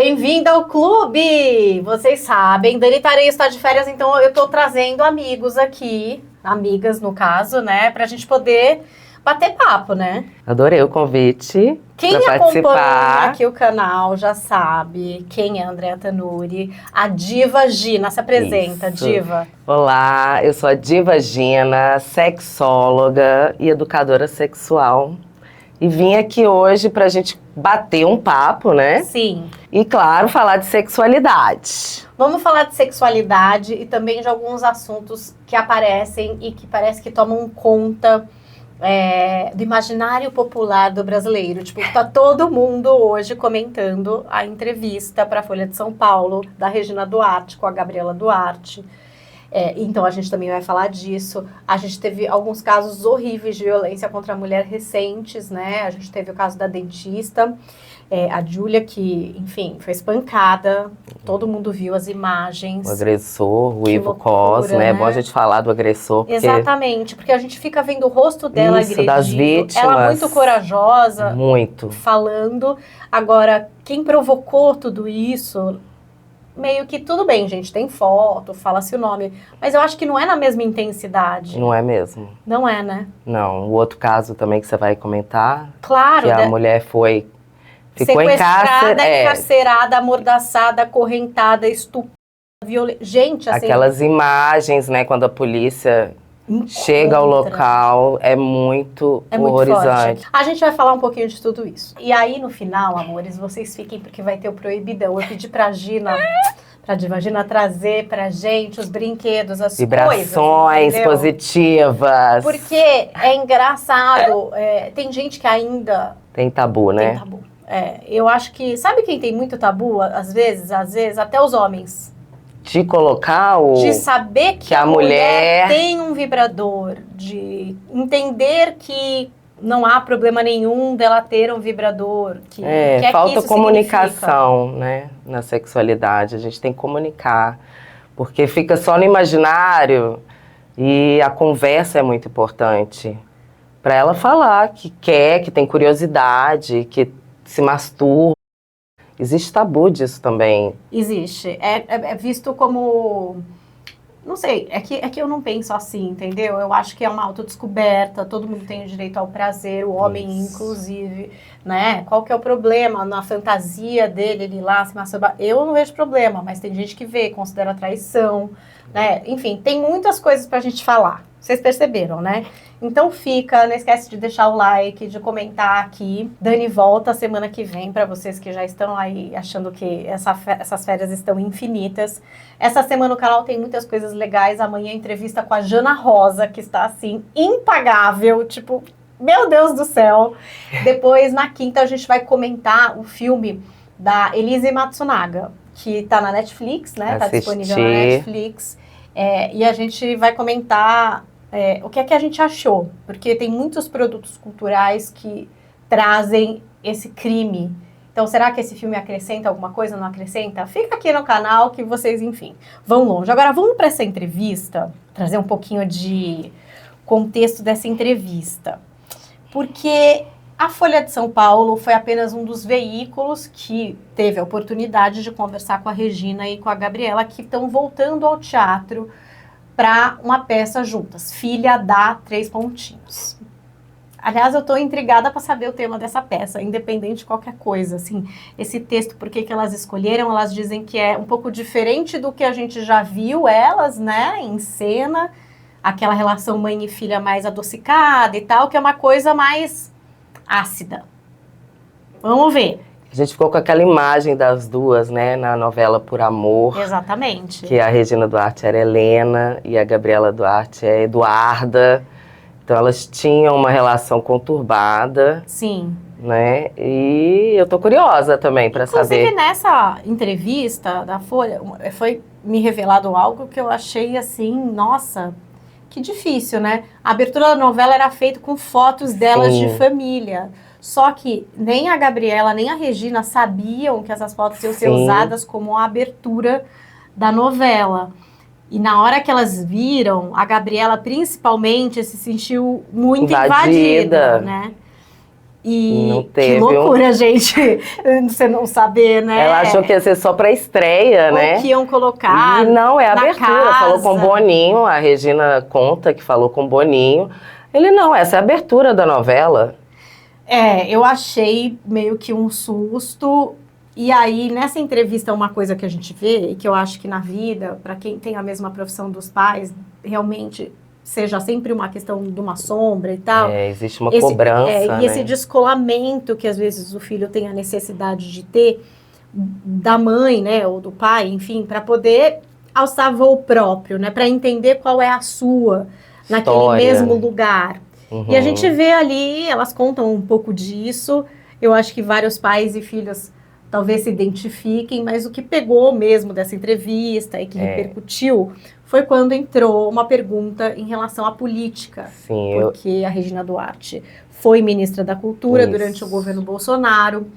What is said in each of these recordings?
Bem-vinda ao clube! Vocês sabem, Dani Tareia está de férias, então eu tô trazendo amigos aqui, amigas no caso, né? Pra gente poder bater papo, né? Adorei o convite. Quem pra acompanha participar. aqui o canal já sabe quem é a Andrea Tanuri, a Diva Gina. Se apresenta, Isso. Diva. Olá, eu sou a Diva Gina, sexóloga e educadora sexual. E vim aqui hoje pra gente bater um papo, né? Sim. E, claro, falar de sexualidade. Vamos falar de sexualidade e também de alguns assuntos que aparecem e que parece que tomam conta do imaginário popular do brasileiro. Tipo, tá todo mundo hoje comentando a entrevista para a Folha de São Paulo da Regina Duarte com a Gabriela Duarte. Então a gente também vai falar disso. A gente teve alguns casos horríveis de violência contra a mulher recentes, né? A gente teve o caso da dentista, a Júlia, que, enfim, foi espancada. Todo mundo viu as imagens. O agressor, o Que Ivo loucura, Cos, né? É bom a né? gente falar do agressor. Porque... Exatamente, porque a gente fica vendo o rosto dela Isso, agredido. das vítimas. Ela muito corajosa, Muito. falando. Agora, quem provocou tudo isso, meio que tudo bem, gente, tem foto, fala-se o nome. Mas eu acho que não é na mesma intensidade. Não é mesmo? Não é, né? Não. O outro caso também que você vai comentar, Claro, que a mulher ficou sequestrada, encarcerada, amordaçada, acorrentada, estuprada, violenta. Gente, assim... Aquelas imagens, né, quando a polícia chega ao local, é muito horrorizante. Forte. A gente vai falar um pouquinho de tudo isso. E aí, no final, amores, vocês fiquem, porque vai ter o proibidão. Eu pedi pra Gina, pra Diva Gina, trazer pra gente os brinquedos, as vibrações coisas, positivas. Porque é engraçado, tem gente que ainda... Tem tabu, né? Tem tabu. Eu acho que... Sabe quem tem muito tabu, às vezes? Às vezes, até os homens. De colocar o... De saber que a mulher tem um vibrador. De entender que não há problema nenhum dela ter um vibrador. Falta comunicação, né? Na sexualidade. A gente tem que comunicar. Porque fica só no imaginário e a conversa é muito importante. Para ela falar que quer, que tem curiosidade, que se masturba. Existe tabu disso também. Existe. É visto como... Não sei, é que eu não penso assim, entendeu? Eu acho que é uma autodescoberta, todo mundo tem o direito ao prazer, o homem inclusive, né? Qual que é o problema na fantasia dele, ele lá se masturbar? Eu não vejo problema, mas tem gente que vê, considera traição, né? Enfim, tem muitas coisas pra gente falar. Vocês perceberam, né? Então não esquece de deixar o like, de comentar aqui. Dani volta semana que vem para vocês que já estão aí achando que essas férias estão infinitas. Essa semana o canal tem muitas coisas legais. Amanhã entrevista com a Jana Rosa, que está assim, impagável, tipo, meu Deus do céu. Depois, na quinta, a gente vai comentar o filme da Elise Matsunaga, que tá na Netflix, né? Tá disponível na Netflix. E a gente vai comentar o que é que a gente achou, porque tem muitos produtos culturais que trazem esse crime. Então, será que esse filme acrescenta alguma coisa, não acrescenta? Fica aqui no canal que vocês, enfim, vão longe. Agora, vamos para essa entrevista, trazer um pouquinho de contexto dessa entrevista. Porque a Folha de São Paulo foi apenas um dos veículos que teve a oportunidade de conversar com a Regina e com a Gabriela, que estão voltando ao teatro para uma peça juntas, Filha da... Aliás, eu estou intrigada para saber o tema dessa peça, independente de qualquer coisa, assim, esse texto, por que elas escolheram, elas dizem que é um pouco diferente do que a gente já viu elas, né, em cena, aquela relação mãe e filha mais adocicada e tal, que é uma coisa mais ácida. Vamos ver. A gente ficou com aquela imagem das duas, né, na novela Por Amor. Exatamente. Que a Regina Duarte era Helena e a Gabriela Duarte é Eduarda. Então elas tinham uma relação conturbada. Sim. Né? E eu tô curiosa também para saber. Inclusive nessa entrevista da Folha, foi me revelado algo que eu achei assim, nossa, que difícil, né? A abertura da novela era feita com fotos delas de família. Só que nem a Gabriela, nem a Regina sabiam que essas fotos iam ser usadas como a abertura da novela. E na hora que elas viram, a Gabriela principalmente se sentiu muito invadida, né? E não que teve loucura, gente, você não saber, né? Ela achou que ia ser só pra estreia, né? Ou que iam colocar E não, é a na abertura. casa. Falou com o Boninho, a Regina conta que falou com o Boninho. Ele, não, essa é a abertura da novela. Eu achei meio que um susto. E aí, nessa entrevista, uma coisa que a gente vê, e que eu acho que na vida, para quem tem a mesma profissão dos pais, realmente seja sempre uma questão de uma sombra e tal. Existe uma cobrança, e esse descolamento que às vezes o filho tem a necessidade de ter da mãe, né, ou do pai, enfim, para poder alçar voo próprio, né, para entender qual é a sua naquele mesmo lugar. Uhum. E a gente vê ali, elas contam um pouco disso. Eu acho que vários pais e filhos talvez se identifiquem, mas o que pegou mesmo dessa entrevista e que repercutiu foi quando entrou uma pergunta em relação à política. Sim, porque a Regina Duarte foi ministra da Cultura durante o governo Bolsonaro.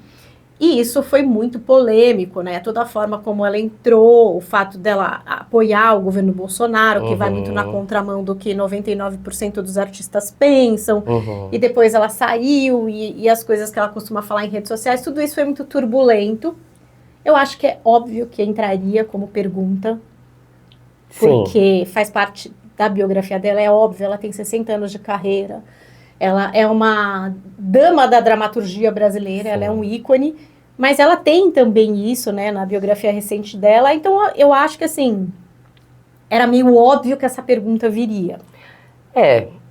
E isso foi muito polêmico, né? Toda a forma como ela entrou, o fato dela apoiar o governo Bolsonaro, que vai muito na contramão do que 99% dos artistas pensam. E depois ela saiu e as coisas que ela costuma falar em redes sociais, tudo isso foi muito turbulento. Eu acho que é óbvio que entraria como pergunta, porque faz parte da biografia dela, é óbvio, ela tem 60 anos de carreira. Ela é uma dama da dramaturgia brasileira, ela é um ícone. Mas ela tem também isso, né, na biografia recente dela. Então, eu acho que, assim, era meio óbvio que essa pergunta viria.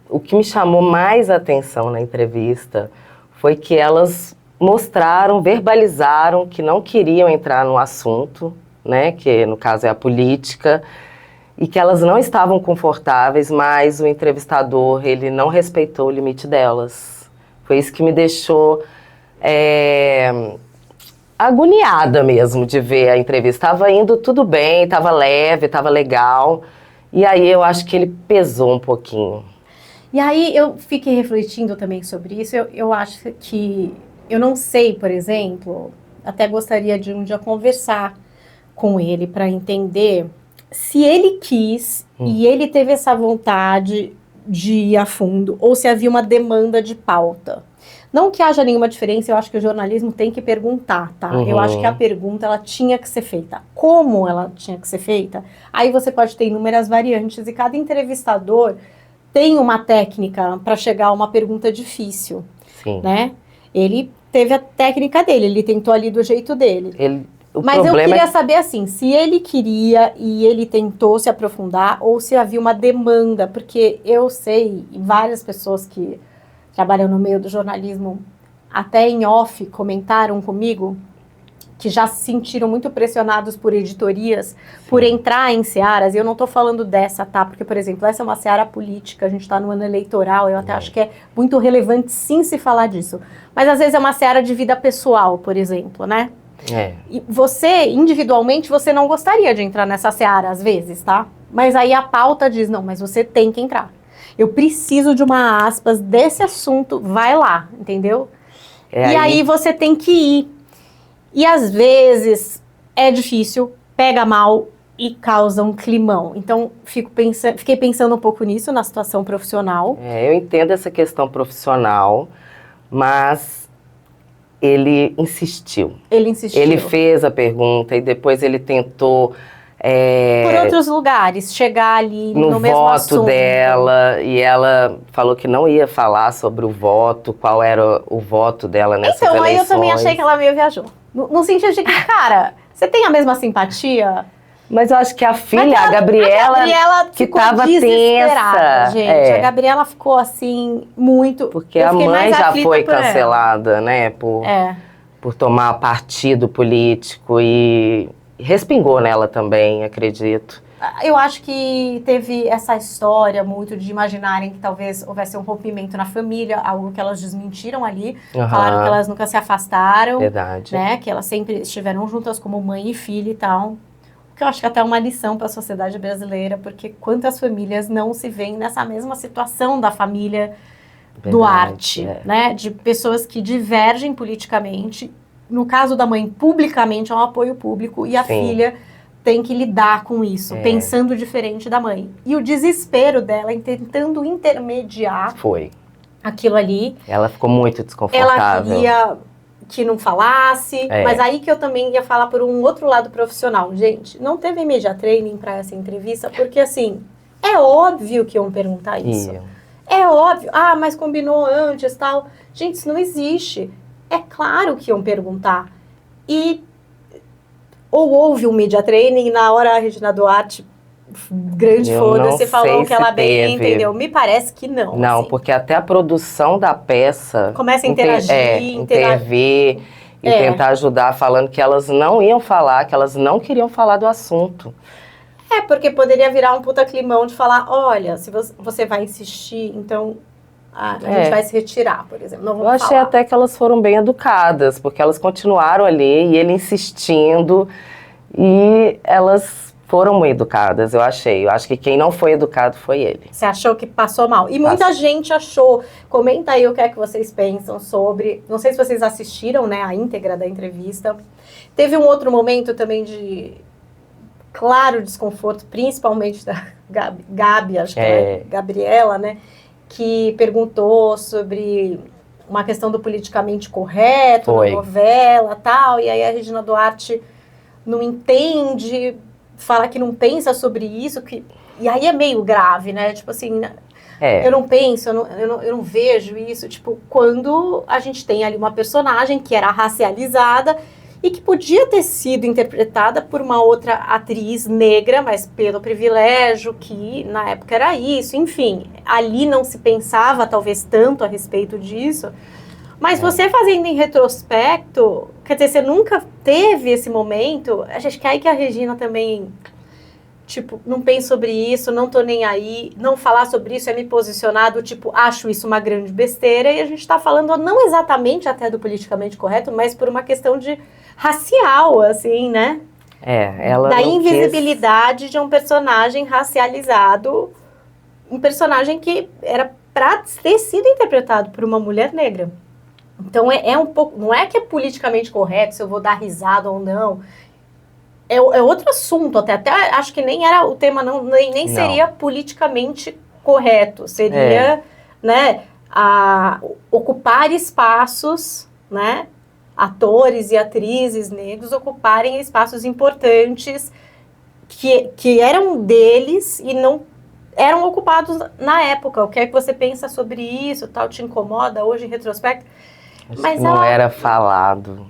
O que me chamou mais a atenção na entrevista foi que elas mostraram, verbalizaram que não queriam entrar no assunto, né, que no caso é a política, e que elas não estavam confortáveis, mas o entrevistador, ele não respeitou o limite delas. Foi isso que me deixou agoniada mesmo de ver a entrevista. Estava indo tudo bem, estava leve, estava legal, e aí eu acho que ele pesou um pouquinho. E aí eu fiquei refletindo também sobre isso. Eu acho que, eu não sei, por exemplo, até gostaria de um dia conversar com ele para entender se ele quis e ele teve essa vontade de ir a fundo, ou se havia uma demanda de pauta. Não que haja nenhuma diferença, eu acho que o jornalismo tem que perguntar, tá? Eu acho que a pergunta, ela tinha que ser feita. Como ela tinha que ser feita? Aí você pode ter inúmeras variantes e cada entrevistador tem uma técnica para chegar a uma pergunta difícil, né? Ele teve a técnica dele, ele tentou ali do jeito dele. Mas eu queria saber, assim, se ele queria e ele tentou se aprofundar ou se havia uma demanda, porque eu sei, e várias pessoas que trabalham no meio do jornalismo, até em off, comentaram comigo que já se sentiram muito pressionados por editorias, por entrar em searas, e eu não estou falando dessa, tá? Porque, por exemplo, essa é uma seara política, a gente está no ano eleitoral, eu até acho que é muito relevante sim se falar disso. Mas às vezes é uma seara de vida pessoal, por exemplo, né? E você, individualmente, você não gostaria de entrar nessa seara às vezes, tá? Mas aí a pauta diz, não, mas você tem que entrar. Eu preciso de uma aspas desse assunto, vai lá, entendeu? E aí você tem que ir. E às vezes é difícil, pega mal e causa um climão. Então, fiquei pensando um pouco nisso, na situação profissional. Eu entendo essa questão profissional, mas ele insistiu. Ele fez a pergunta e depois ele tentou... por outros lugares, chegar ali no mesmo assunto. No voto dela, e ela falou que não ia falar sobre o voto, qual era o voto dela nessas eleições. Então, aí eu também achei que ela meio viajou. No sentido de que, cara, você tem a mesma simpatia? Mas eu acho que a filha, a Gabriela que estava tensa. Gente, a Gabriela ficou assim, muito... Porque a mãe já foi cancelada, né, por tomar partido político e respingou nela também, acredito. Eu acho que teve essa história muito de imaginarem que talvez houvesse um rompimento na família, algo que elas desmentiram ali. Falaram que elas nunca se afastaram. Verdade. Né, que elas sempre estiveram juntas como mãe e filha e tal. O que eu acho que até é uma lição para a sociedade brasileira, porque quantas famílias não se veem nessa mesma situação da família Duarte, né? De pessoas que divergem politicamente. No caso da mãe, publicamente é um apoio público e a filha tem que lidar com isso, pensando diferente da mãe. E o desespero dela em tentando intermediar aquilo ali. Ela ficou muito desconfortável. Ela queria que não falasse, mas aí que eu também ia falar por um outro lado profissional. Gente, não teve media training para essa entrevista, porque assim, é óbvio que iam perguntar isso. É óbvio. Ah, mas combinou antes, tal. Gente, isso não existe. É claro que iam perguntar. E ou houve um media training e na hora a Regina Duarte, grande foda-se, falou que ela bem entendeu. Me parece que não. Não, assim. Porque até a produção da peça... Começa a interagir. Intervir e tentar ajudar, falando que elas não iam falar, que elas não queriam falar do assunto. Porque poderia virar um puta climão de falar, olha, se você vai insistir, então a gente vai se retirar, por exemplo. Não vamos Eu achei até que elas foram bem educadas, porque elas continuaram ali e ele insistindo, e elas foram muito educadas, eu achei. Eu acho que quem não foi educado foi ele. Você achou que passou mal? E muita gente achou. Comenta aí o que é que vocês pensam sobre... Não sei se vocês assistiram, né, a íntegra da entrevista. Teve um outro momento também de... claro, desconforto, principalmente da Gabi, acho que é Gabriela, né? Que perguntou sobre uma questão do politicamente correto na novela e tal. E aí a Regina Duarte não entende, fala que não pensa sobre isso. E aí é meio grave, né? Tipo assim, eu não penso, eu não vejo isso. Tipo, quando a gente tem ali uma personagem que era racializada e que podia ter sido interpretada por uma outra atriz negra, mas pelo privilégio que na época era isso, enfim, ali não se pensava talvez tanto a respeito disso, mas você fazendo em retrospecto, quer dizer, você nunca teve esse momento, acho que é aí que a Regina também, tipo, não penso sobre isso, não tô nem aí, não falar sobre isso é me posicionar do tipo, acho isso uma grande besteira, e a gente tá falando não exatamente até do politicamente correto, mas por uma questão de racial, assim, né? Ela da invisibilidade de um personagem racializado, um personagem que era pra ter sido interpretado por uma mulher negra. Então é um pouco, não é que é politicamente correto se eu vou dar risada ou não, é outro assunto, até acho que nem era o tema, nem seria politicamente correto, seria, né, ocupar espaços, né, atores e atrizes negros ocuparem espaços importantes que eram deles e não eram ocupados na época. O que é que você pensa sobre isso? Tal, te incomoda hoje em retrospecto? Mas não era falado.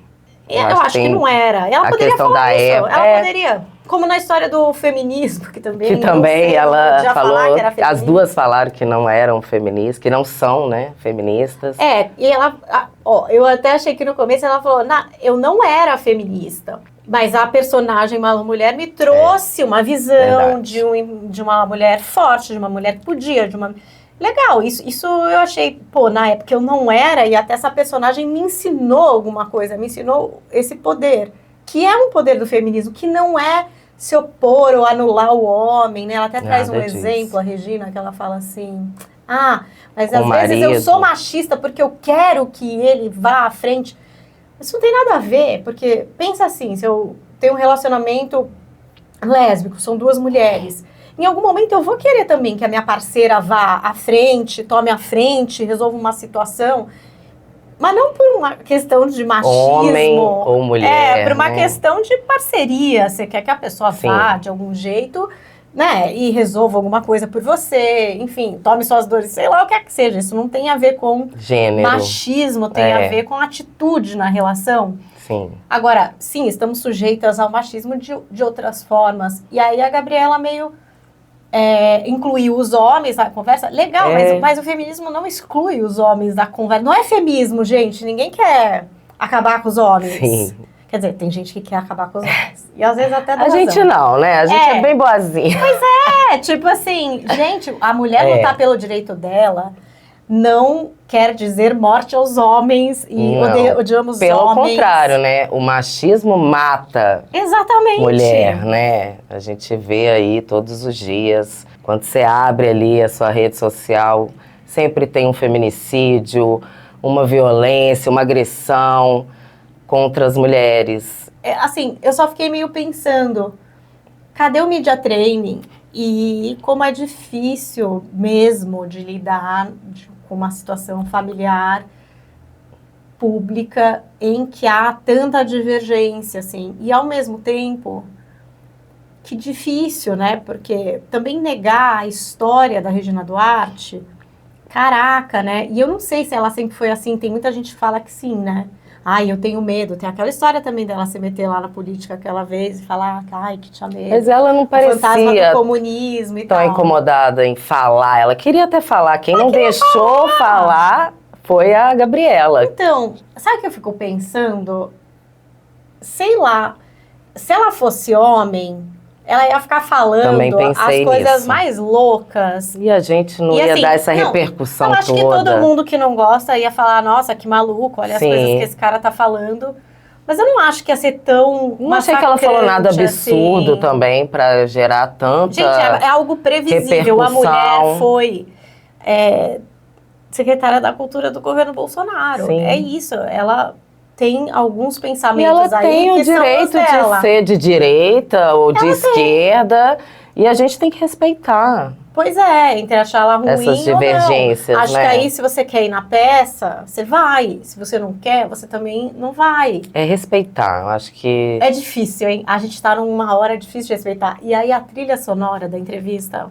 Eu acho que não era. Ela poderia falar isso. Ela poderia. Como na história do feminismo, que também ela falou, as duas falaram que não eram feministas, que não são, né, feministas. E ela, eu até achei que no começo ela falou, eu não era feminista, mas a personagem Malu Mulher me trouxe uma visão de uma mulher forte, de uma mulher que podia, Legal, isso eu achei, na época eu não era, e até essa personagem me ensinou alguma coisa, me ensinou esse poder, que é um poder do feminismo, que não é se opor ou anular o homem, né? Ela até traz um exemplo, a Regina, que ela fala assim, mas às vezes eu sou machista porque eu quero que ele vá à frente. Isso não tem nada a ver, porque pensa assim, se eu tenho um relacionamento lésbico, são duas mulheres, em algum momento eu vou querer também que a minha parceira vá à frente, tome a frente, resolva uma situação, mas não por uma questão de machismo. Homem ou mulher. Por uma questão de parceria. Você quer que a pessoa vá de algum jeito, né? E resolva alguma coisa por você. Enfim, tome suas dores, sei lá o que é que seja. Isso não tem a ver com gênero. Machismo, tem a ver com atitude na relação. Sim. Agora, sim, estamos sujeitas ao machismo de outras formas. E aí a Gabriela meio... incluiu os homens na conversa, legal, mas o feminismo não exclui os homens da conversa. Não é feminismo, gente, ninguém quer acabar com os homens. Sim. Quer dizer, tem gente que quer acabar com os homens. E às vezes até dá A gente não, né? A gente é bem boazinha. Pois tipo assim, gente, a mulher lutar pelo direito dela não quer dizer morte aos homens e odiamos os homens. Pelo contrário, né? O machismo mata mulher, né? A gente vê aí todos os dias. Quando você abre ali a sua rede social, sempre tem um feminicídio, uma violência, uma agressão contra as mulheres. Assim, eu só fiquei meio pensando, cadê o media training? E como é difícil mesmo de lidar com uma situação familiar pública em que há tanta divergência, assim, e ao mesmo tempo, que difícil, né, porque também negar a história da Regina Duarte, caraca, né, e eu não sei se ela sempre foi assim, tem muita gente que fala que sim, né, ai, eu tenho medo, tem aquela história também dela se meter lá na política aquela vez e falar, ai, que tinha medo. Mas ela não Fantasma parecia do comunismo e tão tal. incomodada em falar. Ela queria até falar. Quem não deixou falar foi a Gabriela. Então, sabe o que eu fico pensando? Sei lá, se ela fosse homem, ela ia ficar Também falando as pensei coisas nisso. mais loucas. E a gente não E ia assim, dar essa não, repercussão eu acho que toda. todo mundo que não gosta ia falar, nossa, que maluco, olha as Sim. coisas que esse cara tá falando. Mas eu não acho que ia ser tão Não achei que ela falou nada absurdo assim. também pra gerar tanta Gente, é algo previsível. A mulher foi secretária da Cultura do governo Bolsonaro. Sim. É isso, ela tem alguns E pensamentos ela aí tem o que são os direito dela. de ser de direita ou de esquerda, e a gente tem que respeitar Pois é, entre achar ela ruim essas ou não. divergências, Acho né? que aí, se você quer ir na peça, você vai. Se você não quer, você também não vai. É respeitar, eu acho que... É difícil, hein? A gente tá numa hora difícil de respeitar. E aí, a trilha sonora da entrevista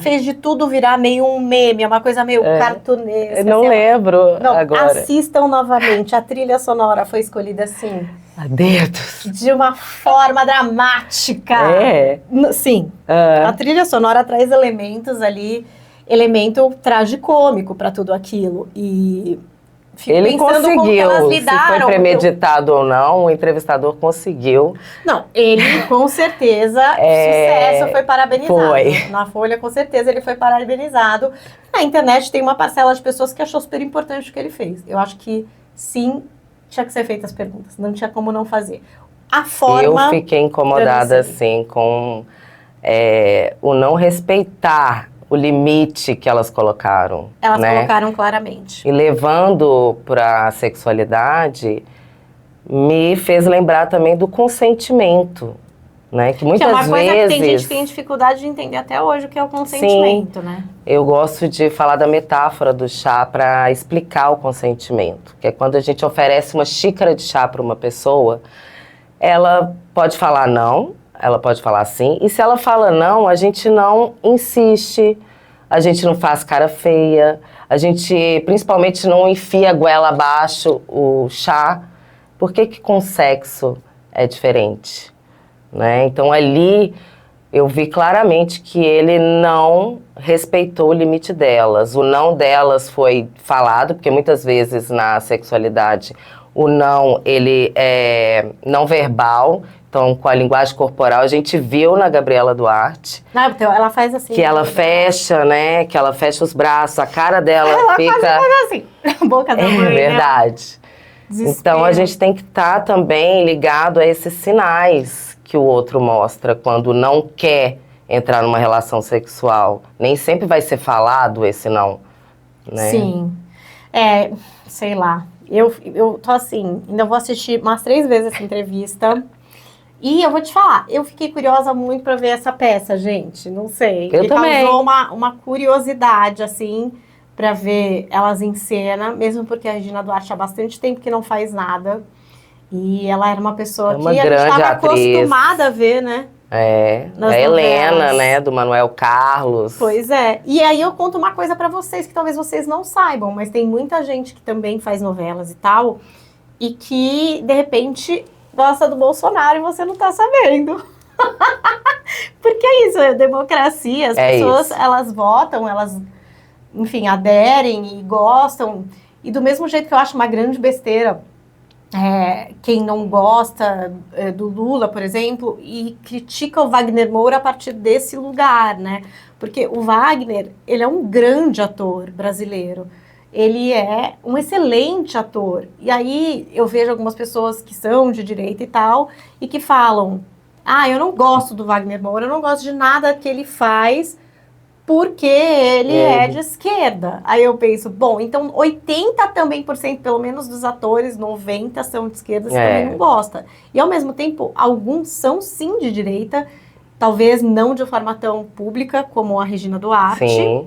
fez de tudo virar meio um meme, é uma coisa meio cartunesca. Eu não sei lá. lembro Não, agora. assistam novamente. A trilha sonora foi escolhida assim, A dedos. de uma forma dramática. É. Sim. A trilha sonora traz elementos ali, elemento tragicômico para tudo aquilo. E fico Ele pensando como que elas conseguiu, se lidaram. foi premeditado ou não, o entrevistador conseguiu. Não, ele com certeza, sucesso, foi parabenizado. Foi. Na Folha, com certeza, ele foi parabenizado. Na internet tem uma parcela de pessoas que achou super importante o que ele fez. Eu acho que sim, tinha que ser feitas as perguntas, não tinha como não fazer. A forma... Eu fiquei incomodada, assim, com o não respeitar o limite que elas colocaram. Elas né? colocaram claramente. E levando para a sexualidade, me fez lembrar também do consentimento, né? Que muitas que é uma coisa vezes... que tem gente que tem dificuldade de entender até hoje, o que é o consentimento, né? Eu gosto de falar da metáfora do chá para explicar o consentimento. Que é quando a gente oferece uma xícara de chá para uma pessoa, ela pode falar não, ela pode falar sim. E se ela fala não, a gente não insiste, a gente não faz cara feia, a gente principalmente não enfia a goela abaixo o chá. Por que que com sexo é diferente? Né? Então ali eu vi claramente que ele não respeitou o limite delas. O não delas foi falado, porque muitas vezes na sexualidade o não, ele é não verbal. Então, com a linguagem corporal, a gente viu na Gabriela Duarte. Não, então ela faz assim. Que ela fecha, né? Que ela fecha os braços, a cara dela ela fica... Ela faz assim, a boca da mãe, É verdade. Né? Então, a gente tem que estar também ligado a esses sinais que o outro mostra quando não quer entrar numa relação sexual. Nem sempre vai ser falado esse não, né? Sim. Sei lá. Eu tô assim, ainda vou assistir umas 3 vezes essa entrevista. E eu vou te falar, eu fiquei curiosa muito pra ver essa peça, gente. Não sei. Eu também. Causou uma curiosidade, assim, pra ver elas em cena. Mesmo porque a Regina Duarte há bastante tempo que não faz nada. E ela era uma pessoa uma que a gente grande estava atriz. Acostumada a ver, né? A Helena, né, do Manuel Carlos. Pois é. E aí eu conto uma coisa pra vocês, que talvez vocês não saibam, mas tem muita gente que também faz novelas e tal, e que, de repente, gosta do Bolsonaro e você não tá sabendo. Porque é isso, é democracia, as pessoas, elas votam, elas, enfim, aderem e gostam. E do mesmo jeito que eu acho uma grande besteira quem não gosta do Lula, por exemplo, e critica o Wagner Moura a partir desse lugar, né? Porque o Wagner, ele é um grande ator brasileiro. Ele é um excelente ator. E aí eu vejo algumas pessoas que são de direita e tal, e que falam, eu não gosto do Wagner Moura, eu não gosto de nada que ele faz, porque ele é de esquerda. Aí eu penso, bom, então 80 também por cento, pelo menos dos atores, 90 são de esquerda, você também não gosta. E ao mesmo tempo, alguns são sim de direita, talvez não de forma tão pública como a Regina Duarte. Sim.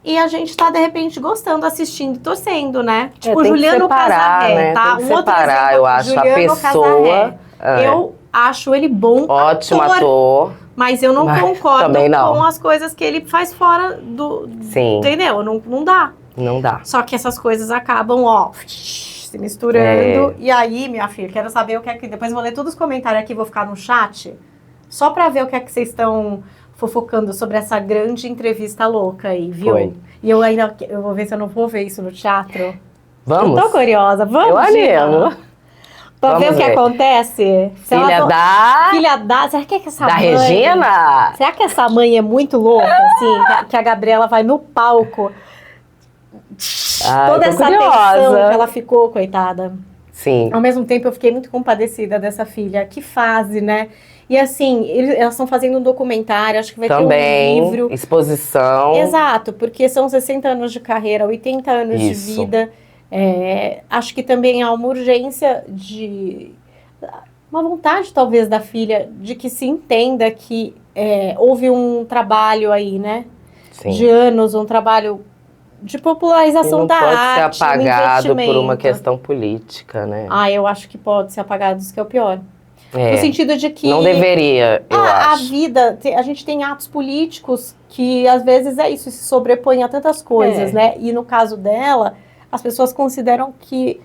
E a gente tá, de repente, gostando, assistindo, torcendo, né? Tipo, tem que Juliano separar, Casarré, né? tá? Tem que Um outro separar, exemplo, eu acho, a Juliano pessoa. Casarré. Eu acho ele bom Ótimo ator. mas eu não Mas concordo também não. com as coisas que ele faz fora do... Sim. Entendeu? Não dá. Não dá. Só que essas coisas acabam, ó, se misturando. E aí, minha filha, quero saber o que é que... Depois eu vou ler todos os comentários aqui, vou ficar no chat, só pra ver o que é que vocês estão fofocando sobre essa grande entrevista louca aí, viu? Foi. E eu vou ver se eu não vou ver isso no teatro. Vamos? Eu tô curiosa. Vamos, Eu animo. Pra ver o que acontece. Filha da... Será que essa da mãe... Regina? Será que essa mãe é muito louca, assim? Que a Gabriela vai no palco... Toda essa tensão que ela ficou, coitada. Sim. Ao mesmo tempo, eu fiquei muito compadecida dessa filha. Que fase, né? E assim, elas estão fazendo um documentário, acho que vai também, ter um livro. Exposição. Exato, porque são 60 anos de carreira, 80 anos de vida. Acho que também há uma urgência uma vontade, talvez, da filha de que se entenda que houve um trabalho aí, né? Sim. De anos, um trabalho de popularização da arte. Não pode ser apagado por uma investimento. questão política, né? Eu acho que pode ser apagado, isso que é o pior. É, no sentido de que... Não deveria, eu acho. A vida, a gente tem atos políticos que, às vezes, se sobrepõem a tantas coisas, né? E no caso dela, as pessoas consideram que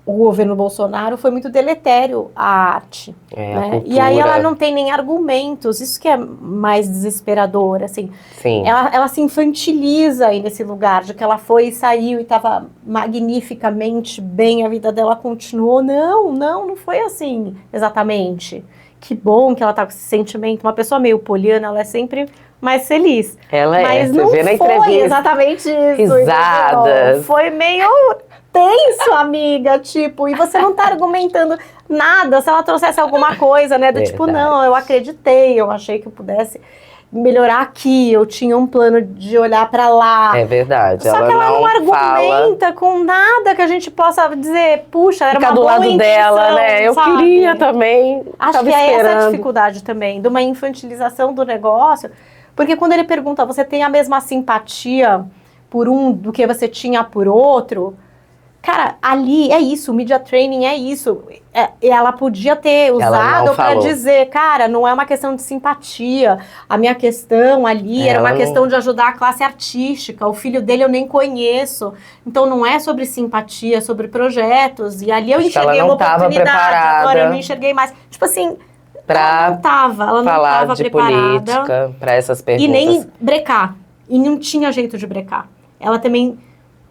o governo Bolsonaro foi muito deletério à arte. Né? E aí ela não tem nem argumentos, isso que é mais desesperador, assim. Sim. Ela se infantiliza aí nesse lugar, de que ela foi e saiu e estava magnificamente bem, a vida dela continuou. Não foi assim, exatamente. Que bom que ela tá com esse sentimento. Uma pessoa meio poliana, ela é sempre mais feliz. Mas não vê na entrevista, foi exatamente isso. risadas. Entendeu? Foi meio tenso, amiga, tipo, e você não tá argumentando nada. Se ela trouxesse alguma coisa, né, do tipo, não, eu acreditei, eu achei que eu pudesse melhorar aqui, eu tinha um plano de olhar pra lá. É verdade. Só que ela não argumenta com nada que a gente possa dizer, puxa, era uma boa do lado intenção, dela, né? Eu sabe? queria também. Acho que é essa a dificuldade também, de uma infantilização do negócio. Porque quando ele pergunta, você tem a mesma simpatia por um do que você tinha por outro? Cara, ali é isso, o media training é isso. Ela podia ter usado para dizer, cara, não é uma questão de simpatia. A minha questão ali era uma questão de ajudar a classe artística. O filho dele eu nem conheço. Então não é sobre simpatia, é sobre projetos. E ali eu enxerguei uma oportunidade. Agora eu não enxerguei mais. Tipo assim, ela não estava de preparada. Política, para essas perguntas. E nem brecar. E não tinha jeito de brecar. Ela também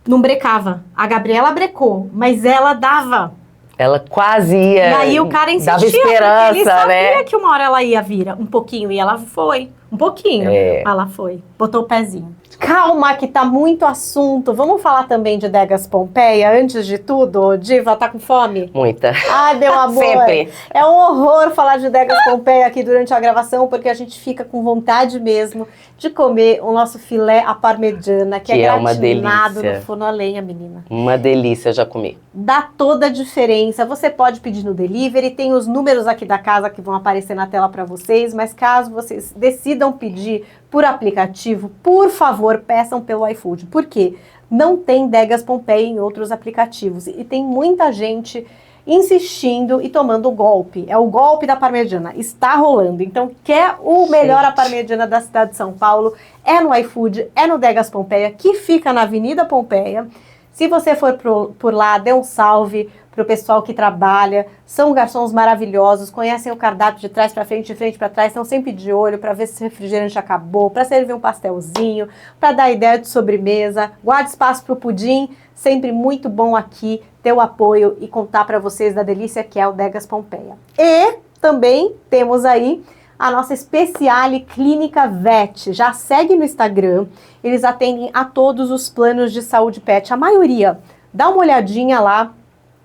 não brecava. A Gabriela brecou, mas ela dava. Ela quase ia. E aí o cara insistia, dava esperança, porque ele sabia, né? Que uma hora ela ia vir um pouquinho. E ela foi. Um pouquinho. Ela foi. Botou o pezinho. Calma, que tá muito assunto. Vamos falar também de Degas Pompeia, antes de tudo? Diva, tá com fome? Muita. Ai, meu amor. Sempre. É um horror falar de Degas Pompeia aqui durante a gravação, porque a gente fica com vontade mesmo de comer o nosso filé à parmegiana, que é uma gratinado delícia. no forno a lenha, menina. Uma delícia, já comi. Dá toda a diferença. Você pode pedir no delivery, tem os números aqui da casa que vão aparecer na tela para vocês, mas caso vocês decidam pedir por aplicativo, por favor, peçam pelo iFood. Por quê? Não tem Degas Pompeia em outros aplicativos e tem muita gente insistindo e tomando o golpe. É o golpe da parmegiana. Está rolando. Então, quer o melhor a parmegiana da cidade de São Paulo? É no iFood, é no Degas Pompeia, que fica na Avenida Pompeia. Se você for por lá, dê um salve para o pessoal que trabalha. São garçons maravilhosos, conhecem o cardápio de trás para frente, de frente para trás, estão sempre de olho para ver se o refrigerante acabou, para servir um pastelzinho, para dar ideia de sobremesa. Guarde espaço para o pudim, sempre muito bom aqui ter o apoio e contar para vocês da delícia que é o Degas Pompeia. E também temos aí a nossa Speciale Clínica Vet. Já segue no Instagram, eles atendem a todos os planos de saúde pet, a maioria. Dá uma olhadinha lá.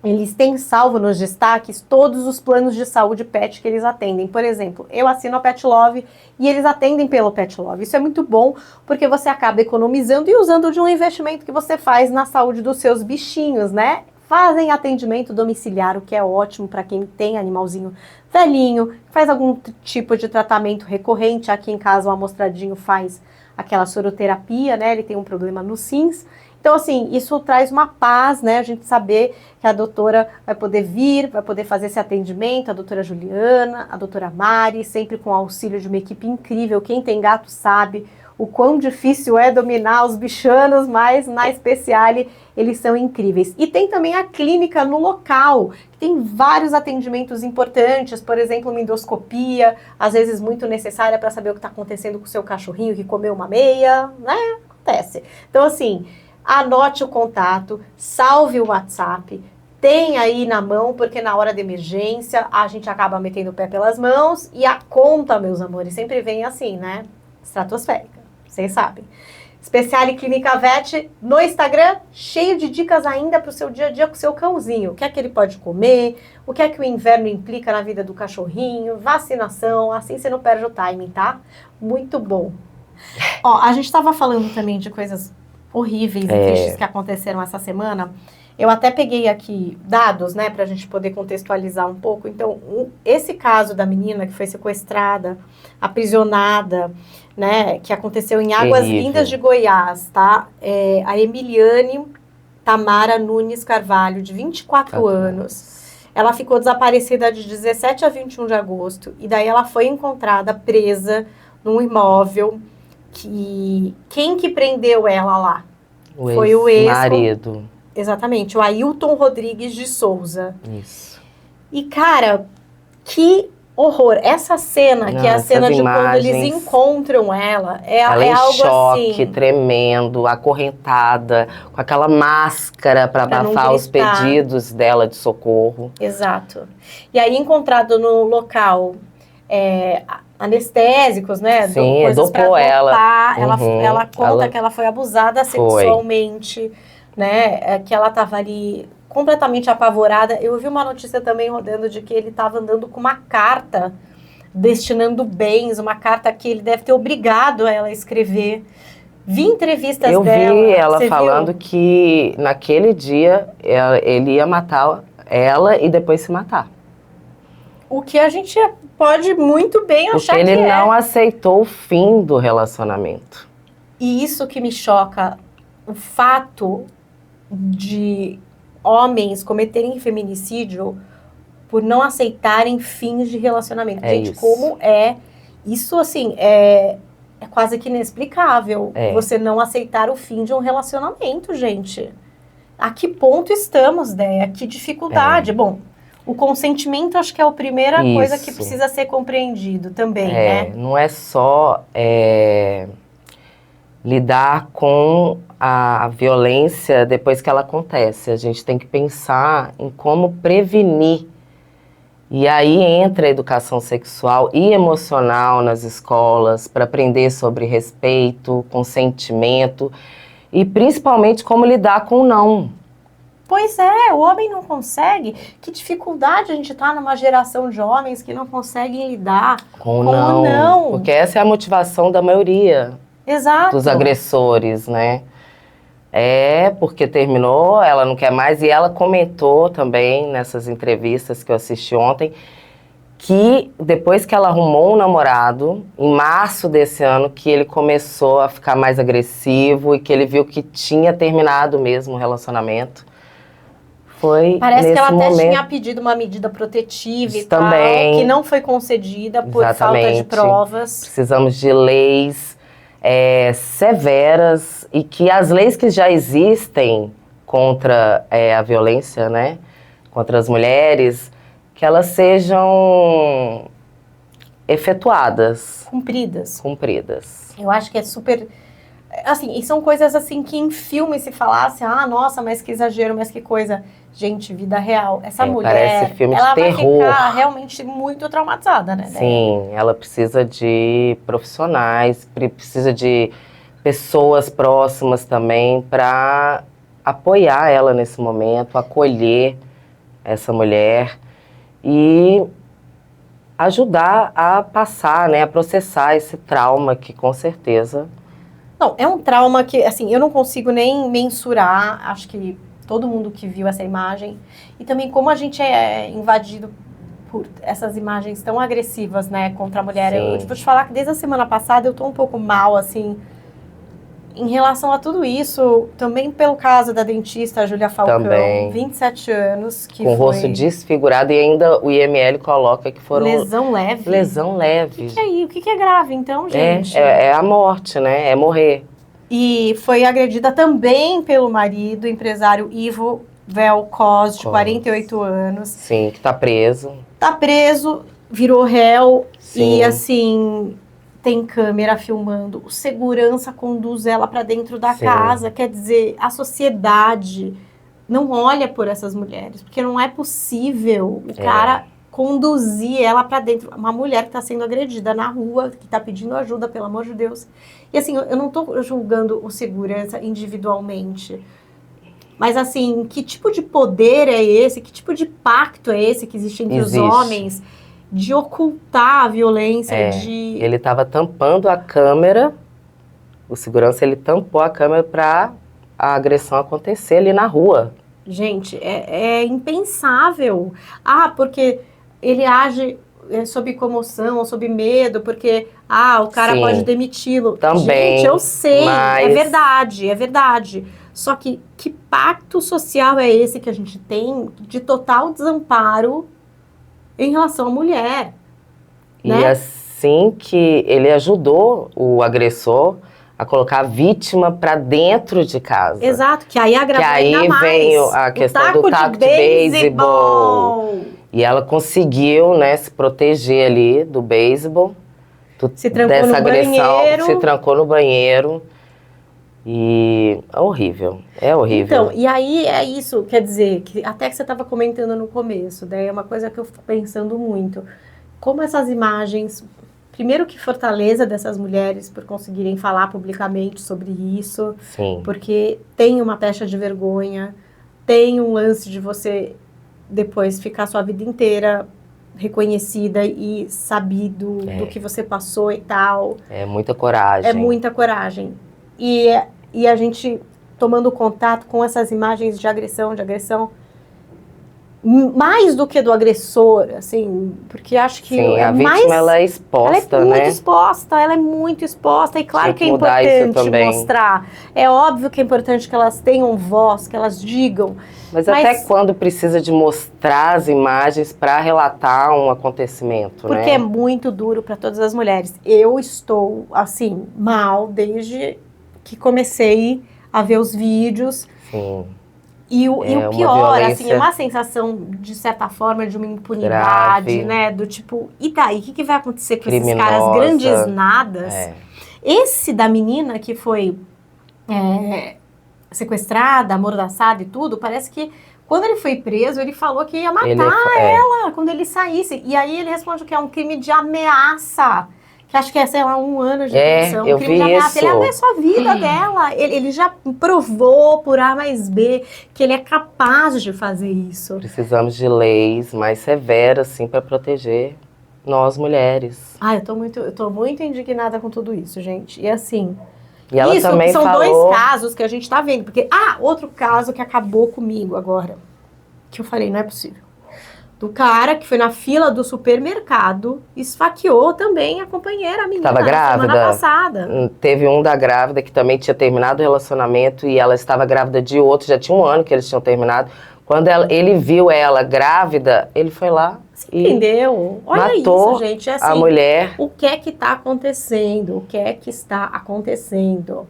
Eles têm salvo nos destaques todos os planos de saúde pet que eles atendem. Por exemplo, eu assino a Pet Love e eles atendem pelo Pet Love. Isso é muito bom porque você acaba economizando e usando de um investimento que você faz na saúde dos seus bichinhos, né? fazem atendimento domiciliar, o que é ótimo para quem tem animalzinho velhinho, faz algum tipo de tratamento recorrente. Aqui em casa o Amostradinho faz aquela soroterapia, né? Ele tem um problema nos rins. Então, assim, isso traz uma paz, né? A gente saber que a doutora vai poder vir, vai poder fazer esse atendimento, a doutora Juliana, a doutora Mari, sempre com o auxílio de uma equipe incrível. Quem tem gato sabe o quão difícil é dominar os bichanos, mas na Speciale eles são incríveis. E tem também a clínica no local, que tem vários atendimentos importantes, por exemplo, uma endoscopia, às vezes muito necessária para saber o que está acontecendo com o seu cachorrinho que comeu uma meia, né? Acontece. Então, assim, anote o contato, salve o WhatsApp, tem aí na mão, porque na hora de emergência a gente acaba metendo o pé pelas mãos e a conta, meus amores, sempre vem assim, né? Estratosférica, vocês sabem. Speciale Clínica Vet no Instagram, cheio de dicas ainda para o seu dia a dia com o seu cãozinho. O que é que ele pode comer, o que é que o inverno implica na vida do cachorrinho, vacinação, assim você não perde o timing, tá? Muito bom. Ó, a gente estava falando também de coisas horríveis e tristes que aconteceram essa semana. Eu até peguei aqui dados, né, para a gente poder contextualizar um pouco. Então, esse caso da menina que foi sequestrada, aprisionada, né, que aconteceu em Águas Lindas de Goiás, tá? A Emiliane Tamara Nunes Carvalho, de 24 anos. Ela ficou desaparecida de 17 a 21 de agosto. E daí ela foi encontrada presa num imóvel. Quem que prendeu ela lá? Foi o ex-marido. Exatamente, o Ailton Rodrigues de Souza. Isso. E, cara, que horror. Essa cena, que é a cena de quando eles encontram ela, é algo choque, assim... tremendo, acorrentada, com aquela máscara para abafar os pedidos dela de socorro. Exato. E aí, encontrado no local... anestésicos, né? Sim, dopou ela. Ela conta que ela foi abusada sexualmente, né? Que ela estava ali completamente apavorada. Eu ouvi uma notícia também rodando de que ele estava andando com uma carta destinando bens, uma carta que ele deve ter obrigado ela a escrever. Vi entrevistas dela. Eu vi ela falando que naquele dia ele ia matar ela e depois se matar. O que a gente pode muito bem achar que porque ele não aceitou o fim do relacionamento. E isso que me choca, o fato de homens cometerem feminicídio por não aceitarem fins de relacionamento. Gente, isso. Como é... Isso, assim, é quase que inexplicável. Você não aceitar o fim de um relacionamento, gente. A que ponto estamos, Déia? Que dificuldade. Bom... O consentimento, acho que é a primeira coisa que precisa ser compreendido também, né? Não é só lidar com a violência depois que ela acontece. A gente tem que pensar em como prevenir. E aí entra a educação sexual e emocional nas escolas, para aprender sobre respeito, consentimento e principalmente como lidar com o não. Pois é, o homem não consegue. Que dificuldade a gente tá numa geração de homens que não conseguem lidar com o não. Porque essa é a motivação da maioria dos agressores, né? Porque terminou, ela não quer mais. E ela comentou também nessas entrevistas que eu assisti ontem que depois que ela arrumou um namorado, em março desse ano, que ele começou a ficar mais agressivo e que ele viu que tinha terminado mesmo o relacionamento. Parece que ela até tinha pedido uma medida protetiva e tal, que não foi concedida por falta de provas. Precisamos de leis severas e que as leis que já existem contra a violência, né, contra as mulheres, que elas sejam efetuadas. Cumpridas. Eu acho que é super... Assim, e são coisas assim que em filme se falasse, nossa, mas que exagero, mas que coisa. Gente, vida real. Essa mulher, ela vai ficar realmente muito traumatizada, né? Sim, ela precisa de profissionais, precisa de pessoas próximas também para apoiar ela nesse momento, acolher essa mulher e ajudar a passar, né, a processar esse trauma que com certeza... Não, é um trauma que, assim, eu não consigo nem mensurar, acho que todo mundo que viu essa imagem. E também como a gente é invadido por essas imagens tão agressivas, né, contra a mulher. Eu vou te falar que desde a semana passada eu tô um pouco mal, assim, em relação a tudo isso, também pelo caso da dentista Júlia Falcão, também. 27 anos, que com o rosto desfigurado, e ainda o IML coloca que foram... lesão leve? Lesão leve. O que é grave, então, gente? É a morte, né? É morrer. E foi agredida também pelo marido, empresário Ivo Velkos, de 48 anos. Sim, que tá preso. Tá preso, virou réu. Sim. E, assim, tem câmera filmando. O segurança conduz ela para dentro da casa. Quer dizer, a sociedade não olha por essas mulheres. Porque não é possível o cara conduzir ela para dentro. Uma mulher que está sendo agredida na rua, que está pedindo ajuda, pelo amor de Deus. E assim, eu não estou julgando o segurança individualmente. Mas assim, que tipo de poder é esse? Que tipo de pacto é esse que existe entre os homens de ocultar a violência? Ele estava tampando a câmera, o segurança, ele tampou a câmera para a agressão acontecer ali na rua. Gente, é impensável. Ah, porque ele age sob comoção, sob medo, porque o cara pode demiti-lo. Também. Gente, eu sei, mas... é verdade. Só que pacto social é esse que a gente tem de total desamparo em relação à mulher? Né? E assim que ele ajudou o agressor a colocar a vítima para dentro de casa. Exato, que aí agravou ainda mais. Que aí vem a questão do taco de beisebol. E ela conseguiu, né, se proteger ali do beisebol. Se trancou no banheiro. Se trancou no banheiro. E é horrível, Então, e aí é isso, quer dizer, que até que você estava comentando no começo, daí é uma coisa que eu fico pensando muito. Como essas imagens, primeiro que fortaleza dessas mulheres por conseguirem falar publicamente sobre isso. Sim. Porque tem uma pecha de vergonha, tem um lance de você depois ficar sua vida inteira reconhecida e sabido do que você passou e tal. É muita coragem. É muita coragem. E a gente tomando contato com essas imagens de agressão, mais do que do agressor, assim, porque acho que a vítima, ela é exposta, ela é muito exposta, e claro que é importante mostrar. É óbvio que é importante que elas tenham voz, que elas digam. Mas até quando precisa de mostrar as imagens para relatar um acontecimento, porque é muito duro para todas as mulheres. Eu estou, assim, mal desde que comecei a ver os vídeos. Sim. E o pior, assim, é uma sensação, de certa forma, de uma impunidade, né? Do tipo, e daí? O que vai acontecer com esses caras grandes nadas? Esse da menina que foi sequestrada, amordaçada e tudo, parece que quando ele foi preso, ele falou que ia matar ela quando ele saísse. E aí ele responde que é um crime de ameaça. Que acho que é, sei lá, 1 ano de prisão. Eu vi isso. Ele ameaçou a vida dela. Ele já provou por A mais B que ele é capaz de fazer isso. Precisamos de leis mais severas, assim, para proteger nós mulheres. Eu tô muito indignada com tudo isso, gente. E assim... E ela também são falou... 2 casos que a gente tá vendo. Porque, outro caso que acabou comigo agora. Que eu falei, não é possível. Do cara que foi na fila do supermercado, esfaqueou também a companheira, a menina, estava grávida. Semana passada. Teve um da grávida que também tinha terminado o relacionamento e ela estava grávida de outro, já tinha 1 ano que eles tinham terminado. Quando ele viu ela grávida, ele foi lá entendeu? Olha matou isso, gente. É assim, a mulher. O que é que está acontecendo? O que é que está acontecendo?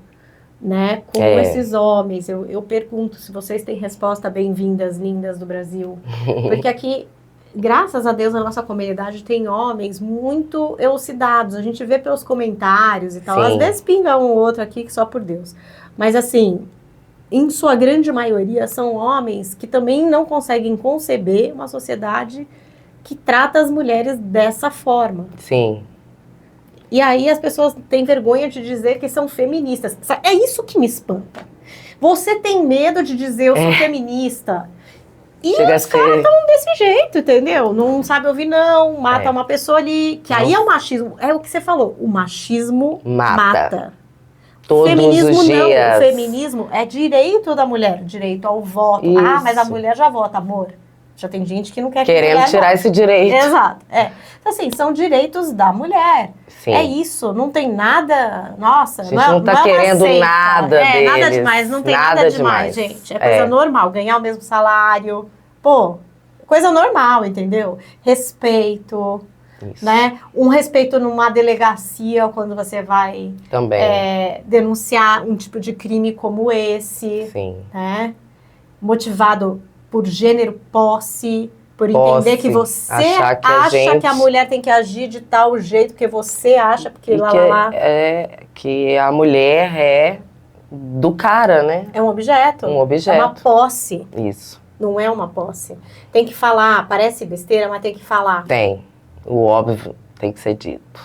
Né, com esses homens. Eu pergunto se vocês têm resposta, bem-vindas, lindas do Brasil. Porque aqui, graças a Deus, na nossa comunidade tem homens muito elucidados. A gente vê pelos comentários e tal. Às vezes pinga um ou outro aqui, que só por Deus. Mas assim, em sua grande maioria, são homens que também não conseguem conceber uma sociedade que trata as mulheres dessa forma. Sim. E aí as pessoas têm vergonha de dizer que são feministas. É isso que me espanta. Você tem medo de dizer eu sou feminista. E os caras estão desse jeito, entendeu? Não sabe ouvir não, mata uma pessoa ali. Que aí é o machismo. É o que você falou. O machismo mata. todos feminismo os dias. Não, o feminismo é direito da mulher, direito ao voto. Isso. Ah, mas a mulher já vota, amor. Já tem gente que não quer que Querendo mulher tirar vote. esse direito. Exato. Então, assim, são direitos da mulher. Sim. É isso, não tem nada. Nossa, A gente não tá é uma querendo seita. nada deles. Nada demais, não tem nada demais, gente. É coisa normal, ganhar o mesmo salário. Pô, coisa normal, entendeu? Respeito. Isso. Né? Um respeito numa delegacia quando você vai também denunciar um tipo de crime como esse. Sim. Né? Motivado por gênero, posse, por entender que você acha que a mulher tem que agir de tal jeito que você acha, porque que a mulher é do cara, né? É um objeto. Um objeto. É uma posse. Isso. Não é uma posse. Tem que falar, parece besteira, mas tem que falar. Tem. O óbvio tem que ser dito.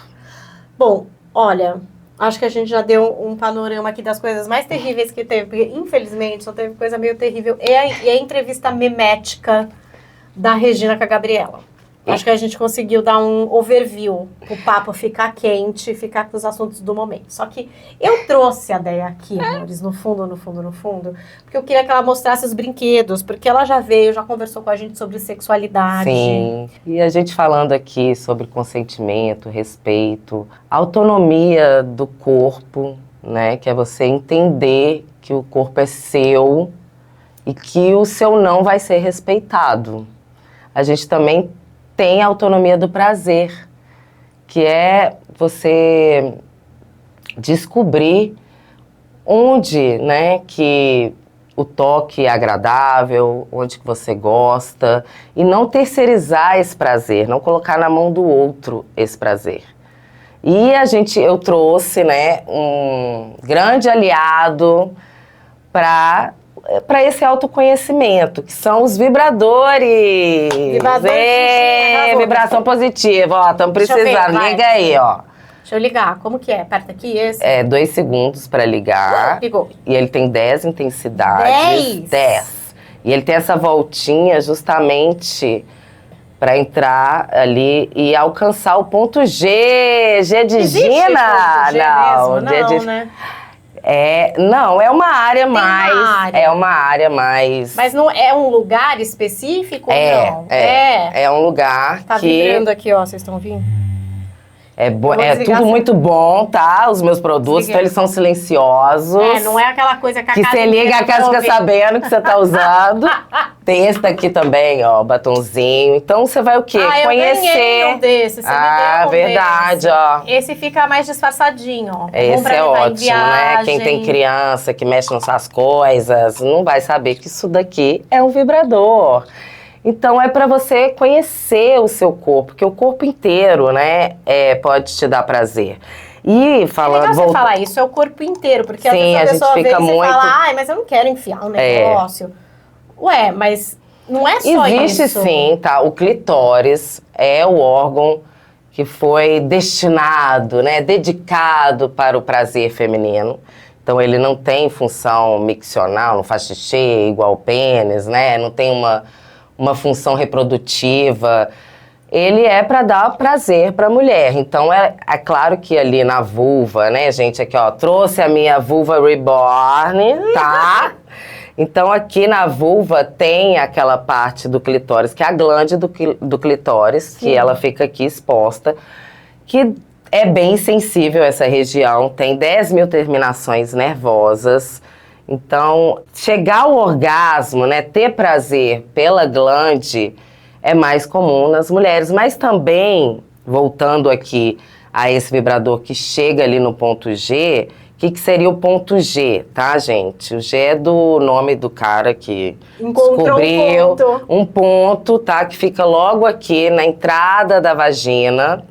Bom, olha, acho que a gente já deu um panorama aqui das coisas mais terríveis que teve, porque infelizmente só teve coisa meio terrível. E a entrevista memética da Regina com a Gabriela. Acho que a gente conseguiu dar um overview, o papo ficar quente, ficar com os assuntos do momento. Só que eu trouxe a Déia aqui, amores, no fundo, porque eu queria que ela mostrasse os brinquedos, porque ela já veio, já conversou com a gente sobre sexualidade. Sim, e a gente falando aqui sobre consentimento, respeito, autonomia do corpo, né, que é você entender que o corpo é seu e que o seu não vai ser respeitado. A gente também tem a autonomia do prazer, que é você descobrir onde, né, que o toque é agradável, onde que você gosta, e não terceirizar esse prazer, não colocar na mão do outro esse prazer. E eu trouxe, né, um grande aliado para esse autoconhecimento, que são os vibradores. Vibração positiva, ó, estamos precisando. Liga aí, ó. Deixa eu ligar. Como que é? Aperta aqui esse? 2 segundos para ligar. Ligou. E ele tem 10 intensidades. 10. E ele tem essa voltinha justamente para entrar ali e alcançar o ponto G. G de Gina. Não, né? Não, é uma área mais. É uma área mais. Mas não é um lugar específico? Não. É um lugar tá que. Tá vibrando aqui, ó, vocês estão ouvindo? É tudo muito bom, tá? Os meus produtos, então eles são silenciosos. Não é aquela coisa que a casa você liga, a casa fica sabendo que você tá usando. Tem esse daqui também, ó, batonzinho. Então você vai o quê? Conhecer. Eu ganhei um desse, você me deu um verdade, desse. Ó. Esse fica mais disfarçadinho, ó. Esse é ótimo, né? Quem tem criança que mexe nas suas coisas, não vai saber que isso daqui é um vibrador. Então, é para você conhecer o seu corpo, que o corpo inteiro, né, pode te dar prazer. E falando... É legal você falar isso, é o corpo inteiro, porque sim, a pessoa gente vê fica e você muito... fala, mas eu não quero enfiar um negócio. Ué, mas não é só isso. Existe sim, tá? O clitóris é o órgão que foi destinado, né, dedicado para o prazer feminino. Então, ele não tem função miccional, não faz xixi igual o pênis, né? Não tem uma função reprodutiva, ele é para dar prazer para a mulher. Então, é claro que ali na vulva, né, gente, aqui, ó, trouxe a minha vulva reborn, tá? Então, aqui na vulva tem aquela parte do clitóris, que é a glande do clitóris, sim, que ela fica aqui exposta, que é bem sensível essa região, tem 10 mil terminações nervosas. Então, chegar ao orgasmo, né, ter prazer pela glande é mais comum nas mulheres, mas também, voltando aqui a esse vibrador que chega ali no ponto G, o que seria o ponto G, tá, gente? O G é do nome do cara que descobriu um ponto, tá, que fica logo aqui na entrada da vagina,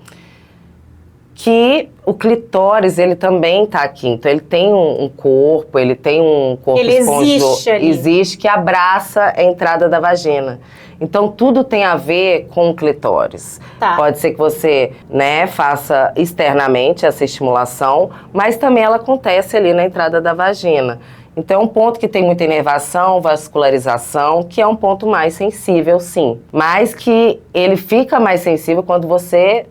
que o clitóris, ele também tá aqui. Então, ele tem um corpo, ele tem um corpo esponjoso. Existe, que abraça a entrada da vagina. Então, tudo tem a ver com o clitóris. Tá. Pode ser que você, né, faça externamente essa estimulação, mas também ela acontece ali na entrada da vagina. Então, é um ponto que tem muita inervação, vascularização, que é um ponto mais sensível, sim. Mas que ele fica mais sensível quando você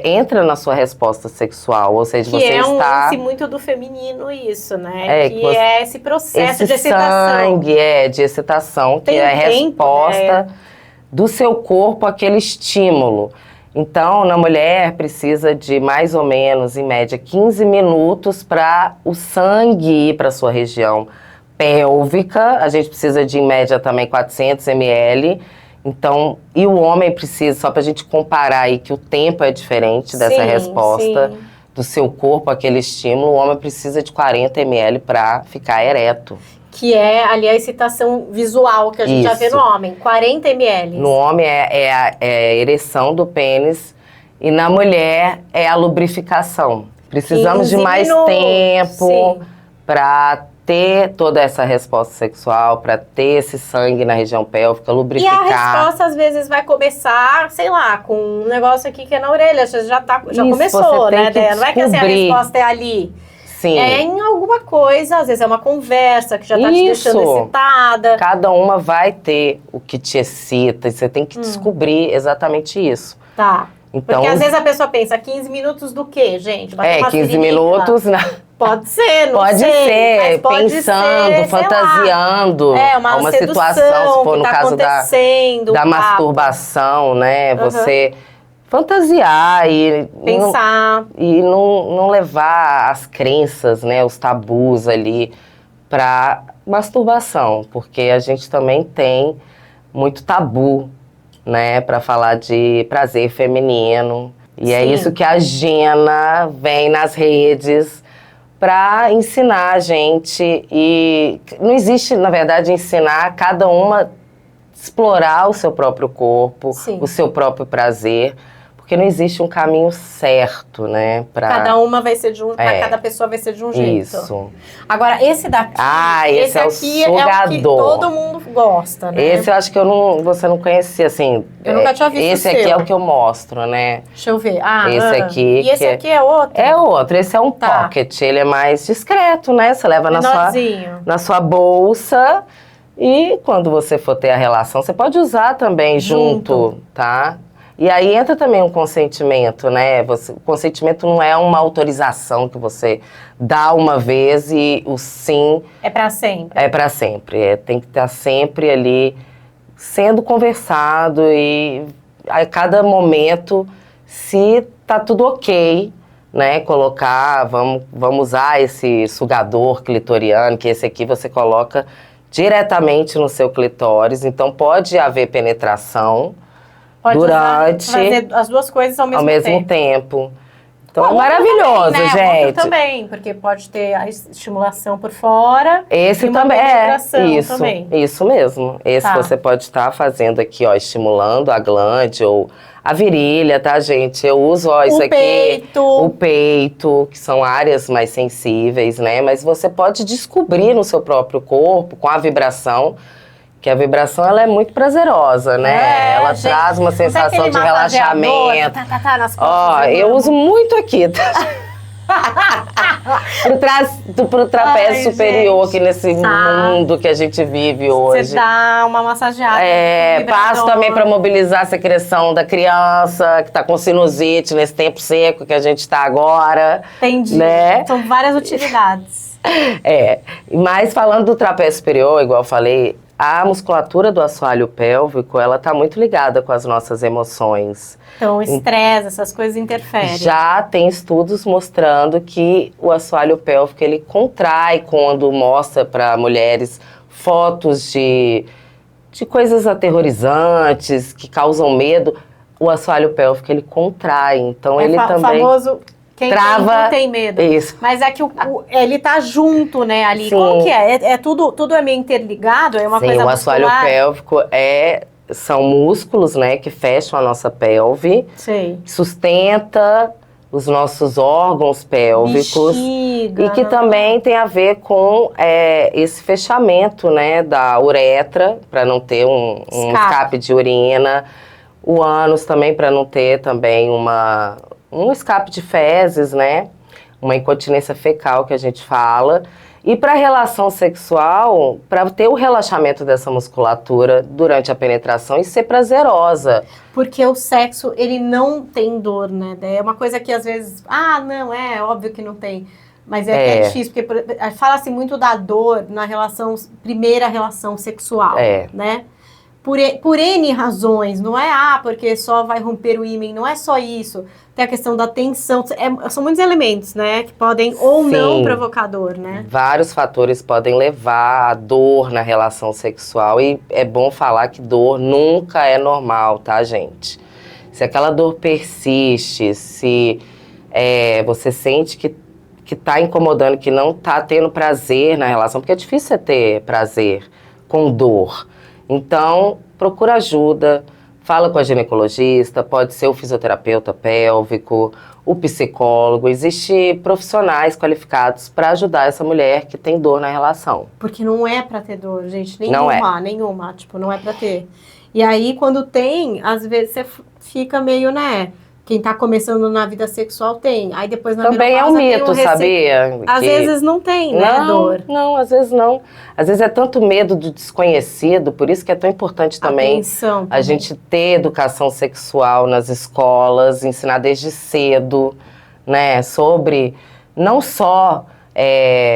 entra na sua resposta sexual, ou seja, que você é um está... lance muito do feminino isso, né? Que você, é esse processo esse de excitação. sangue de excitação, Tem que é a tempo, resposta né? do seu corpo àquele estímulo. Então, na mulher, precisa de mais ou menos, em média, 15 minutos para o sangue ir para a sua região pélvica. A gente precisa de, em média, também 400 ml. Então, e o homem precisa, só para a gente comparar aí, que o tempo é diferente dessa resposta do seu corpo àquele estímulo, o homem precisa de 40 ml para ficar ereto. Que é ali a excitação visual que a gente já vê no homem, 40 ml. No homem é a ereção do pênis e na mulher é a lubrificação. Precisamos de mais tempo para ter toda essa resposta sexual, para ter esse sangue na região pélvica, lubrificar. E a resposta às vezes vai começar, sei lá, com um negócio aqui que é na orelha, já começou, né? Não é que assim, a resposta é ali. Sim. É em alguma coisa, às vezes é uma conversa que já tá te deixando excitada. Cada uma vai ter o que te excita, e você tem que descobrir exatamente isso. Tá. Então, porque às vezes a pessoa pensa, 15 minutos do quê, gente? 15 minutos... Pode ser, não pode sei. Ser, pode pensando, ser, fantasiando. Uma situação, se for no caso da masturbação, né? Você... fantasiar e pensar e não levar as crenças, né, os tabus ali para masturbação, porque a gente também tem muito tabu, né, para falar de prazer feminino. E é isso que a Gena vem nas redes para ensinar a gente. E não existe, na verdade, ensinar cada uma explorar o seu próprio corpo, o seu próprio prazer. Porque não existe um caminho certo, né? Cada uma vai ser de um... Cada pessoa vai ser de um jeito. Isso. Agora, esse daqui... esse é aqui o sugador. É o que todo mundo gosta, né? Esse eu acho que você não conhecia, assim... Eu nunca tinha visto esse aqui é o que eu mostro, né? Deixa eu ver. Esse aqui... E esse aqui é outro? É outro. Esse é um pocket. Ele é mais discreto, né? Você leva na sua bolsa... E quando você for ter a relação, você pode usar também junto, tá? E aí entra também um consentimento, né? O consentimento não é uma autorização que você dá uma vez e o sim... é para sempre. É para sempre. Tem que estar sempre ali sendo conversado e a cada momento, se tá tudo ok, né? Colocar, vamos usar esse sugador clitoriano, que esse aqui você coloca diretamente no seu clitóris. Então pode haver penetração. Pode fazer as duas coisas ao mesmo tempo. Então, é maravilhoso, também, né? gente. Outro também, porque pode ter a estimulação por fora. Esse também isso mesmo. Esse você pode estar fazendo aqui, ó, estimulando a glande ou a virilha, tá, gente? Eu uso, ó, isso aqui, o peito, que são áreas mais sensíveis, né? Mas você pode descobrir no seu próprio corpo, com a vibração, que a vibração, ela é muito prazerosa, né? Ela traz uma sensação de relaxamento. Nas ó, eu uso muito aqui, pro trapézio superior, aqui nesse mundo que a gente vive hoje. Você dá uma massageada. Passo também para mobilizar a secreção da criança, que tá com sinusite nesse tempo seco que a gente tá agora. Entendi. Né? São várias utilidades. Mas falando do trapézio superior, igual eu falei, a musculatura do assoalho pélvico, ela tá muito ligada com as nossas emoções. Então, o estresse, essas coisas interferem. Já tem estudos mostrando que o assoalho pélvico, ele contrai quando mostra para mulheres fotos de coisas aterrorizantes, que causam medo. O assoalho pélvico, ele contrai, então ele também... famoso... Quem trava, tem medo. Isso. Mas é que ele tá junto, né, ali. Sim. Como que é? Tudo é meio interligado? É uma coisa muscular? Sim, o assoalho pélvico são músculos, né, que fecham a nossa pelve. Sim. Sustenta os nossos órgãos pélvicos. Bexiga. E que também tem a ver com esse fechamento, né, da uretra, para não ter um escape de urina. O ânus também, para não ter também um escape de fezes, né? uma incontinência fecal que a gente fala. E para a relação sexual, para ter o relaxamento dessa musculatura durante a penetração e ser prazerosa. Porque o sexo, ele não tem dor, né? É uma coisa que às vezes, não, é óbvio que não tem. Mas é difícil, porque fala-se muito da dor na primeira relação sexual, né? Por N razões, não é porque só vai romper o ímen, não é só isso. Tem a questão da tensão, são muitos elementos, né, que podem ou não provocar dor, né? Vários fatores podem levar à dor na relação sexual e é bom falar que dor nunca é normal, tá, gente? Se aquela dor persiste, se você sente que tá incomodando, que não tá tendo prazer na relação, porque é difícil você ter prazer com dor. Então, procura ajuda, fala com a ginecologista, pode ser o fisioterapeuta pélvico, o psicólogo. Existem profissionais qualificados para ajudar essa mulher que tem dor na relação. Porque não é para ter dor, gente, nenhuma, tipo, não é para ter. E aí, quando tem, às vezes você fica meio, né... Quem tá começando na vida sexual tem. Aí depois na também é um mito, sabia? Às vezes não tem, né, dor. Não, às vezes não. Às vezes é tanto medo do desconhecido, por isso que é tão importante também a gente ter educação sexual nas escolas, ensinar desde cedo, né, sobre não só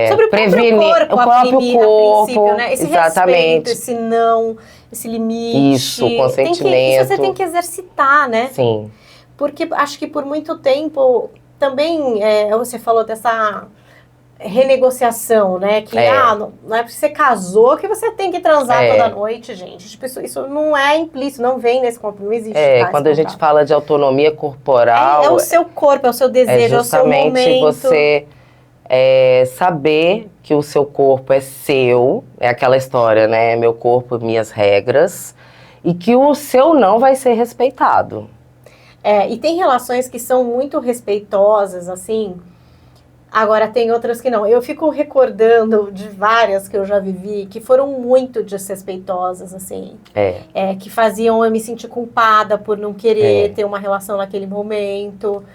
sobre prevenir o próprio corpo, né? Esse exatamente. Respeito, esse não, esse limite. Isso, consentimento. Isso você tem que exercitar, né? Sim. Porque acho que por muito tempo também você falou dessa renegociação, né? Que não é porque você casou que você tem que transar toda noite, gente. Tipo, isso não é implícito, não vem nesse contrato, não existe. Quando a gente fala de autonomia corporal... É o seu corpo, é o seu desejo, é o seu momento. É justamente você saber que o seu corpo é seu, é aquela história, né? Meu corpo, minhas regras, e que o seu não vai ser respeitado. E tem relações que são muito respeitosas, assim, agora tem outras que não. Eu fico recordando de várias que eu já vivi, que foram muito desrespeitosas, assim. Que faziam eu me sentir culpada por não querer ter uma relação naquele momento.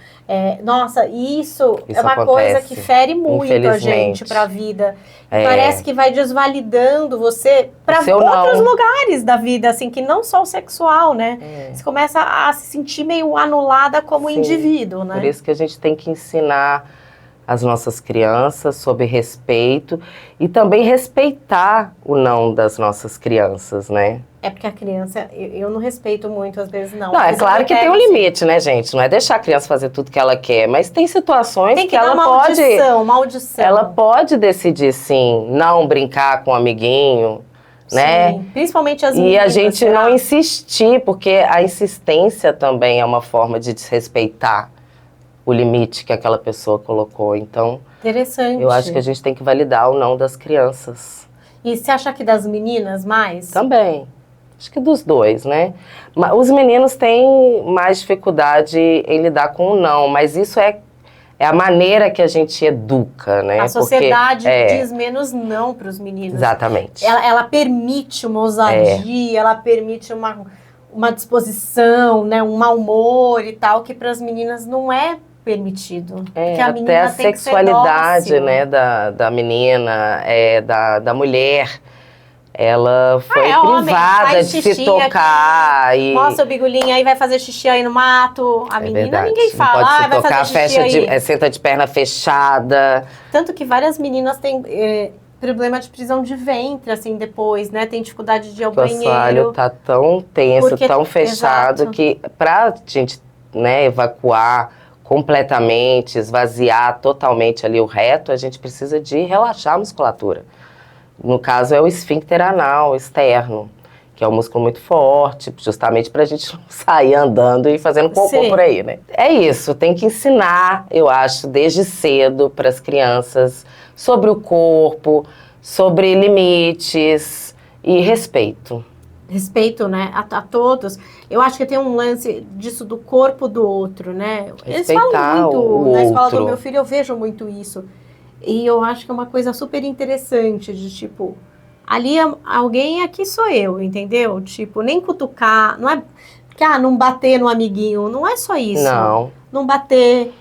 Nossa, isso é uma acontece, coisa que fere muito a gente pra vida. Parece que vai desvalidando você para outros lugares da vida, assim, que não só o sexual, né? Você começa a se sentir meio anulada como indivíduo, né? Por isso que a gente tem que ensinar as nossas crianças sobre respeito e também respeitar o não das nossas crianças, né? Porque a criança, eu não respeito muito, às vezes não. Não, é claro que tem um limite, né, gente? Não é deixar a criança fazer tudo que ela quer, mas tem situações que ela pode... maldição. Ela pode decidir, sim, não brincar com um amiguinho, né? Sim, principalmente as meninas. E a gente não insistir, porque a insistência também é uma forma de desrespeitar o limite que aquela pessoa colocou. Então, interessante. Eu acho que a gente tem que validar o não das crianças. E você acha que das meninas mais? Também. Acho que dos dois, né? Os meninos têm mais dificuldade em lidar com o não, mas isso é a maneira que a gente educa, né? A sociedade diz menos não para os meninos. Exatamente. Ela permite uma ousadia, ela permite uma disposição, né? Um mau humor e tal, que para as meninas não é permitido. Porque a menina até a tem sexualidade, que ser dócil, né, da menina, da mulher, ela foi privada de se tocar. Mostra o bigulinho aí, vai fazer xixi aí no mato. A menina, verdade. ninguém fala, não pode se vai tocar, fazer xixi aí. Senta de perna fechada. Tanto que várias meninas têm problema de prisão de ventre, assim, depois, né? Tem dificuldade de ir ao banheiro. O assoalho tá tão tenso, tão fechado, que pra gente, né, evacuar completamente, esvaziar totalmente ali o reto, a gente precisa de relaxar a musculatura. No caso é o esfíncter anal externo, que é um músculo muito forte, justamente para a gente não sair andando e fazendo cocô por aí, né? É isso, tem que ensinar, eu acho, desde cedo para as crianças sobre o corpo, sobre limites e respeito. Respeito, né, a todos. Eu acho que tem um lance disso do corpo do outro, né? Eles falam muito, na escola do meu filho eu vejo muito isso. E eu acho que é uma coisa super interessante, de tipo, ali alguém, aqui sou eu, entendeu? Tipo, nem cutucar, não é que, não bater no amiguinho, não é só isso. Não. Não bater,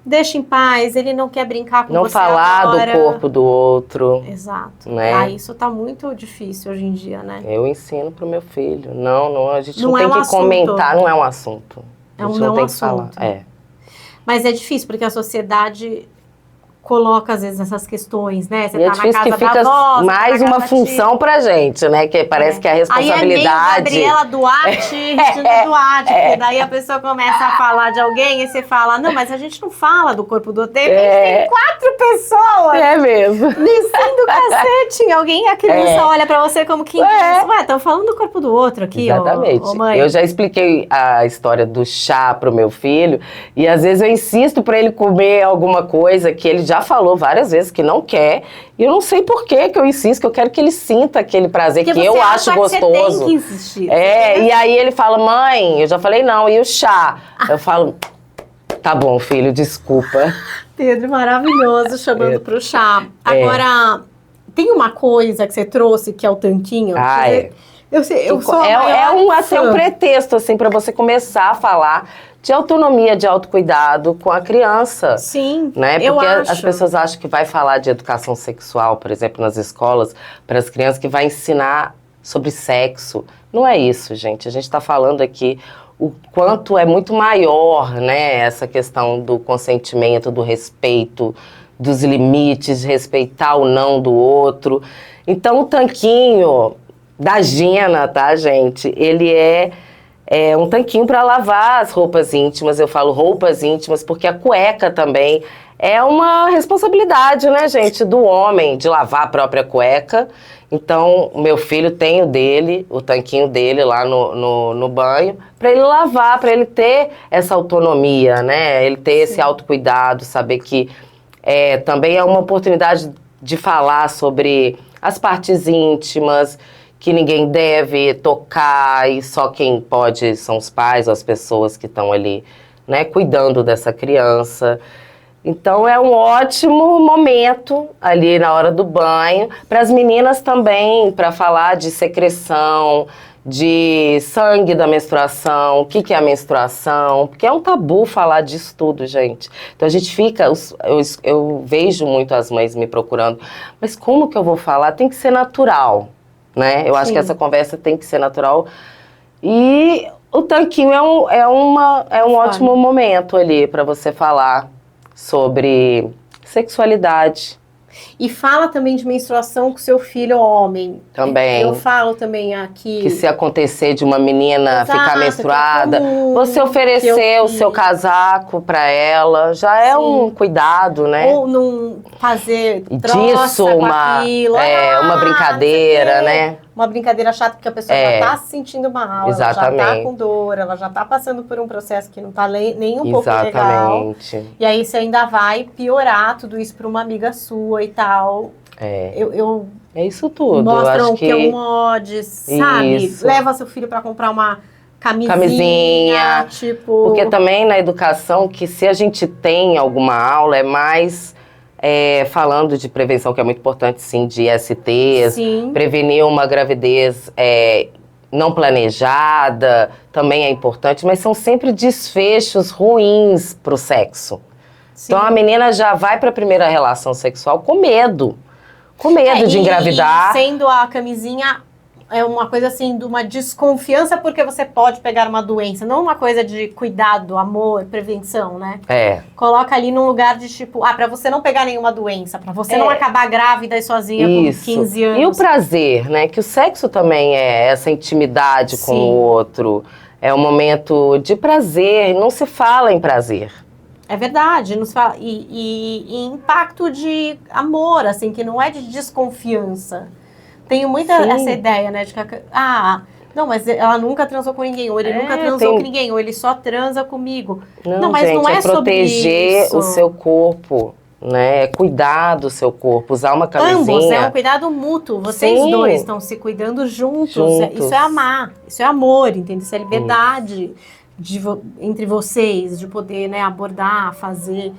deixa em paz, ele não quer brincar com Não você falar agora. do corpo do outro. Exato. Né? Isso tá muito difícil hoje em dia, né? Eu ensino pro meu filho. Não, a gente Não não é tem um que assunto. comentar, não é um assunto. É A um gente não não tem que falar. assunto. É. Mas é difícil, porque a sociedade coloca, às vezes, essas questões, né? Você E é tá na difícil casa que fica da avó, você mais tá na uma casa da tia. função pra gente, né? Que parece que a responsabilidade... Aí é meio Gabriela Duarte e Regina Duarte, porque daí a pessoa começa a falar de alguém e você fala, não, mas a gente não fala do corpo do outro. Tem 4 pessoas É mesmo. descendo o cacete em alguém e a criança olha pra você como que... Ué, estão falando do corpo do outro aqui, Exatamente. ô mãe. Eu já expliquei a história do chá pro meu filho e às vezes eu insisto pra ele comer alguma coisa que ele já falou várias vezes que não quer. E eu não sei por que eu insisto, que eu quero que ele sinta aquele prazer Porque que eu acho gostoso. Você tem que insistir. E aí ele fala, mãe, eu já falei não, e o chá? Eu falo, tá bom, filho, desculpa. Pedro, maravilhoso, chamando pro chá. Agora, tem uma coisa que você trouxe, que é o tanquinho. Eu sou a maior até um pretexto, assim, pra você começar a falar de autonomia, de autocuidado com a criança. Sim, né? Porque eu acho. as pessoas acham que vai falar de educação sexual, por exemplo, nas escolas, para as crianças, que vai ensinar sobre sexo. Não é isso, gente. A gente está falando aqui o quanto é muito maior, né? Essa questão do consentimento, do respeito, dos limites, respeitar o não do outro. Então, o tanquinho da Gina, tá, gente? Ele é um tanquinho para lavar as roupas íntimas. Eu falo roupas íntimas porque a cueca também é uma responsabilidade, né, gente, do homem, de lavar a própria cueca. Então, o meu filho tem o tanquinho dele lá no banho, para ele lavar, para ele ter essa autonomia, né? Ele ter esse autocuidado, saber que também é uma oportunidade de falar sobre as partes íntimas, que ninguém deve tocar e só quem pode são os pais ou as pessoas que estão ali, né, cuidando dessa criança. Então é um ótimo momento ali na hora do banho, para as meninas também, para falar de secreção, de sangue da menstruação, o que é a menstruação, porque é um tabu falar disso tudo, gente. Então a gente fica, eu vejo muito as mães me procurando, mas como que eu vou falar? Tem que ser natural. Né? Eu acho que essa conversa tem que ser natural. E o tanquinho é um ótimo momento ali para você falar sobre sexualidade. E fala também de menstruação com seu filho homem. Também. Eu falo também aqui... Que se acontecer de uma menina ficar menstruada, você que oferecer o seu casaco para ela, já é um cuidado, né? Ou não fazer disso uma brincadeira, né? Uma brincadeira chata, porque a pessoa já tá se sentindo mal, Exatamente. ela já tá com dor, ela já tá passando por um processo que não tá nem um pouco legal. E aí você ainda vai piorar tudo isso pra uma amiga sua e tal. É isso tudo. Mostram acho que é um mod, sabe? Isso. Leva seu filho pra comprar uma camisinha, tipo... Porque também na educação, que se a gente tem alguma aula, é mais... falando de prevenção, que é muito importante, sim, de ISTs, prevenir uma gravidez não planejada, também é importante, mas são sempre desfechos ruins pro sexo. Sim. Então a menina já vai para a primeira relação sexual com medo de engravidar. E sendo a camisinha... É uma coisa assim, de uma desconfiança porque você pode pegar uma doença. Não uma coisa de cuidado, amor, prevenção, né? Coloca ali num lugar de tipo, pra você não pegar nenhuma doença, pra você não acabar grávida e sozinha com 15 anos. E o prazer, né? Que o sexo também é essa intimidade com o outro. É um momento de prazer, não se fala em prazer. É verdade, não se fala. E impacto de amor, assim, que não é de desconfiança. Tenho muita essa ideia, né, de que, não, mas ela nunca transou com ninguém, ou ele nunca transou com ninguém, ou ele só transa comigo. Não, mas gente, não é sobre proteger o seu corpo, né, cuidar do seu corpo, usar uma camisinha. Ambos, é um cuidado mútuo, vocês dois estão se cuidando juntos. Isso é amar, isso é amor, entende? Isso é liberdade entre vocês, de poder, né, abordar, fazer...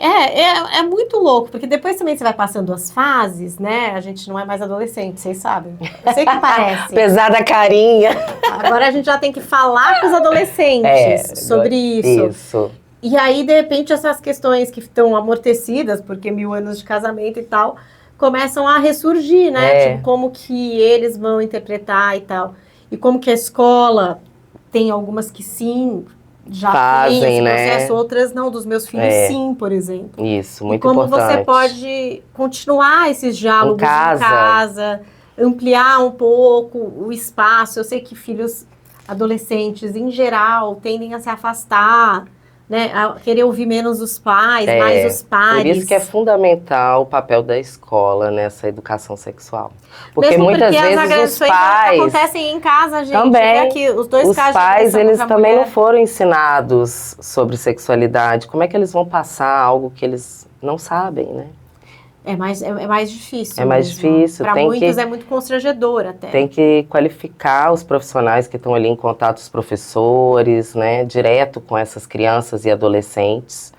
É muito louco, porque depois também você vai passando as fases, né? A gente não é mais adolescente, vocês sabem. Eu sei que parece. Apesar da carinha. Agora a gente já tem que falar com os adolescentes sobre isso. E aí, de repente, essas questões que estão amortecidas, porque 1000 anos de casamento e tal, começam a ressurgir, né? Tipo, como que eles vão interpretar e tal. E como que a escola tem algumas que sim, já fazem, tem esse né? processo, outras não, dos meus filhos sim, por exemplo. Isso, muito e como importante. você pode continuar esses diálogos em casa, ampliar um pouco o espaço. Eu sei que filhos adolescentes, em geral, tendem a se afastar, né, a querer ouvir menos os pais, mais os pares. Por isso que é fundamental o papel da escola nessa educação sexual. Porque mesmo muitas porque vezes as agressões os pais acontecem em casa, gente. também, Aqui, os dois casos pais, eles também mulher. não foram ensinados sobre sexualidade. Como é que eles vão passar algo que eles não sabem, né? É mais difícil. É mais difícil. Para muitos é muito constrangedor até. Tem que qualificar os profissionais que estão ali em contato, os professores, né, direto com essas crianças e adolescentes.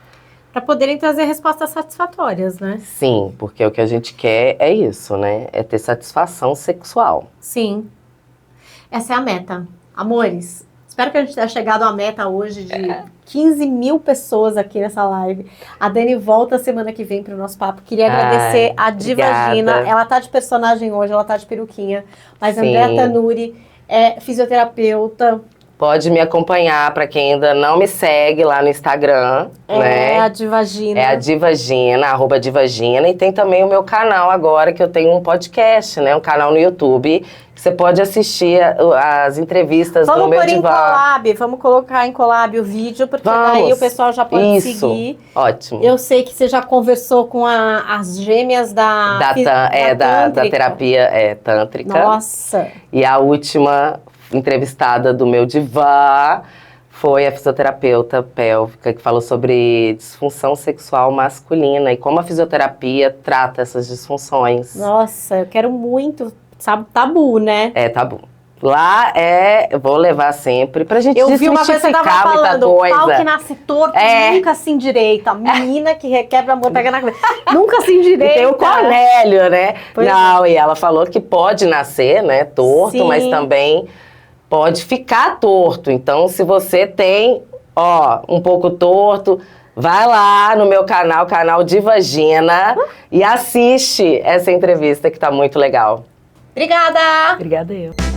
Para poderem trazer respostas satisfatórias, né? Sim, porque o que a gente quer é isso, né? É ter satisfação sexual. Sim. Essa é a meta. Amores, espero que a gente tenha chegado à meta hoje de 15 mil pessoas aqui nessa live. A Dani volta semana que vem para o nosso papo. Queria agradecer a Divagina. Ela tá de personagem hoje, ela tá de peruquinha. Mas a Andréa Tanuri é fisioterapeuta. Pode me acompanhar, para quem ainda não me segue lá no Instagram. É a Divagina. É a Divagina, @Divagina. E tem também o meu canal agora, que eu tenho um podcast, né? Um canal no YouTube. Você pode assistir as entrevistas do meu divã. Vamos colocar em collab o vídeo, porque daí o pessoal já pode seguir. Ótimo. Eu sei que você já conversou com as gêmeas da terapia tântrica. Nossa! E a última entrevistada do meu divã foi a fisioterapeuta pélvica, que falou sobre disfunção sexual masculina e como a fisioterapia trata essas disfunções. Nossa, eu quero muito, sabe, tabu, né? É tabu. Lá eu vou levar sempre pra gente desmistificar muita coisa. Eu vi uma coisa que você tava falando, pau que nasce torto, nunca se endireita. Menina que requebra amor, pega na cabeça, nunca se endireita. E tem o Cornélio, né? E ela falou que pode nascer, né, torto, mas também pode ficar torto. Então, se você tem, um pouco torto, vai lá no meu canal Divagina, e assiste essa entrevista que tá muito legal. Obrigada! Obrigada eu.